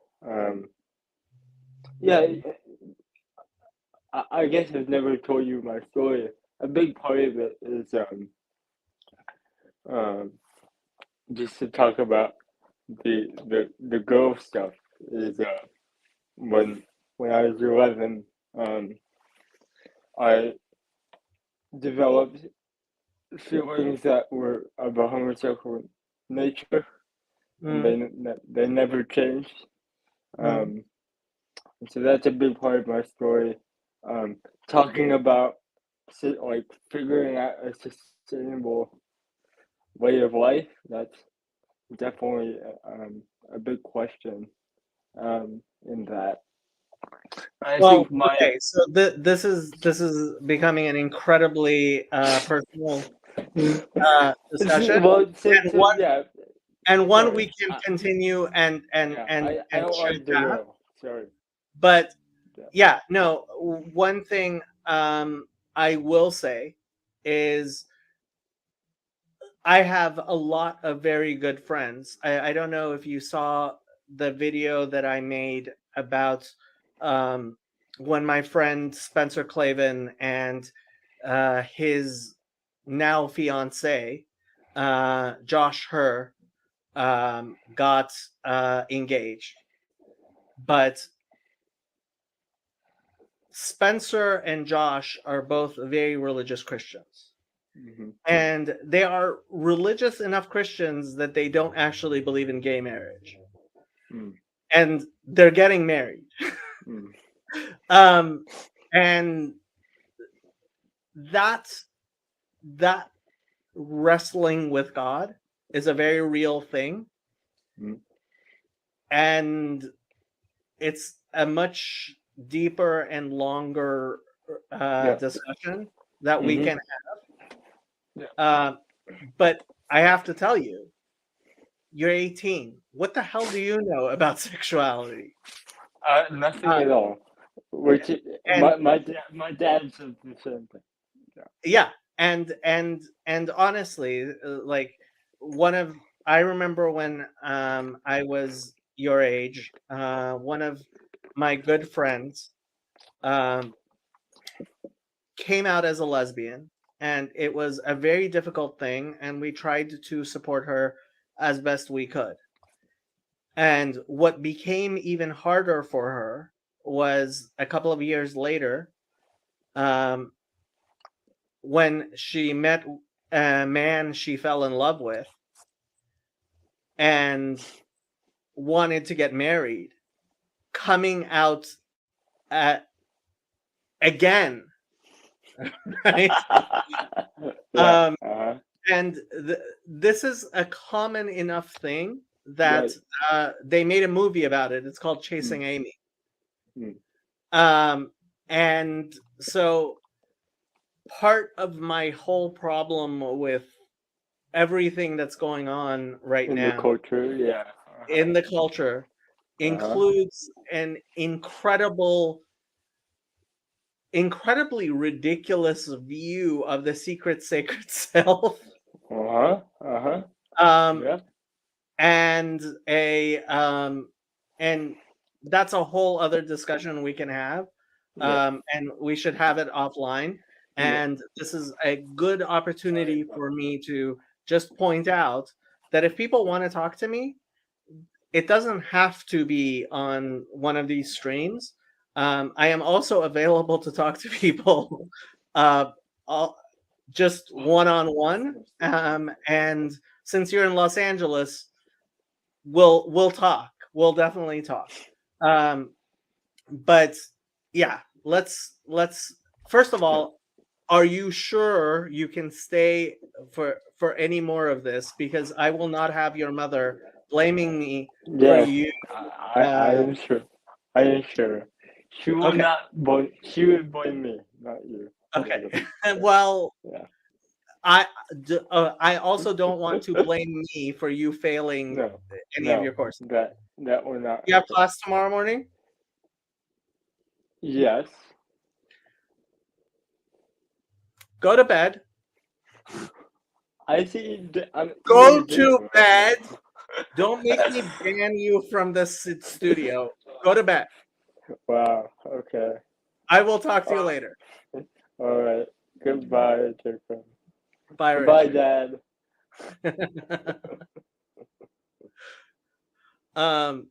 E: Yeah, I guess I've never told you my story. A big part of it is um, just to talk about the girl stuff. Is when I was 11, I developed feelings that were of a homosexual nature, and they never changed. So that's a big part of my story. Talking about like figuring out a sustainable way of life. That's definitely a big question. In that, I
A: Well,
E: think my
A: okay, so this is becoming an incredibly personal discussion,
E: well,
A: and one
E: yeah.
A: one we
E: Sorry,
A: can continue and
E: yeah, I don't want
A: should
E: to
A: have.
E: derail. Sorry.
A: But
E: Yeah.
A: yeah, no. One thing I will say is I have a lot of very good friends. I don't know if you saw the video that I made about when my friend Spencer Clavin and his now fiance Josh Herr got engaged. But Spencer and Josh are both very religious Christians. And they are religious enough Christians that they don't actually believe in gay marriage. And they're getting married. And that wrestling with God is a very real thing. And it's a much deeper and longer discussion that we can have. But I have to tell you, you're 18. What the hell do you know about sexuality?
E: Nothing at all. Which my dad said the same thing.
A: Yeah, and honestly, like I remember when I was your age, one of my good friends came out as a lesbian, and it was a very difficult thing, and we tried to support her as best we could. And what became even harder for her was a couple of years later, when she met a man she fell in love with and wanted to get married, coming out again. Right? And this is a common enough thing that they made a movie about it. It's called Chasing Amy. And so part of my whole problem with everything that's going on right
E: in
A: now
E: the culture,
A: in the culture includes an incredibly ridiculous view of the secret sacred self. And and that's a whole other discussion we can have. And we should have it offline. And this is a good opportunity for me to just point out that if people want to talk to me, it doesn't have to be on one of these streams. I am also available to talk to people just one-on-one. And since you're in Los Angeles, we'll talk. We'll definitely talk. But yeah, let's first of all, are you sure you can stay for any more of this? Because I will not have your mother blaming me for you.
E: I am sure. I am sure. She will not blame. She will blame me, not you.
A: Okay. Well, I also don't want to blame me for you failing any of your courses.
E: That will not.
A: You have class tomorrow morning?
E: Yes.
A: Go to bed.
E: I see.
A: Go to bed. Don't make me ban you from this studio. Go to bed.
E: Wow. Okay.
A: I will talk to you later.
E: All right. Goodbye, Jacob.
A: Bye,
E: Goodbye,
A: Richard.
E: Dad.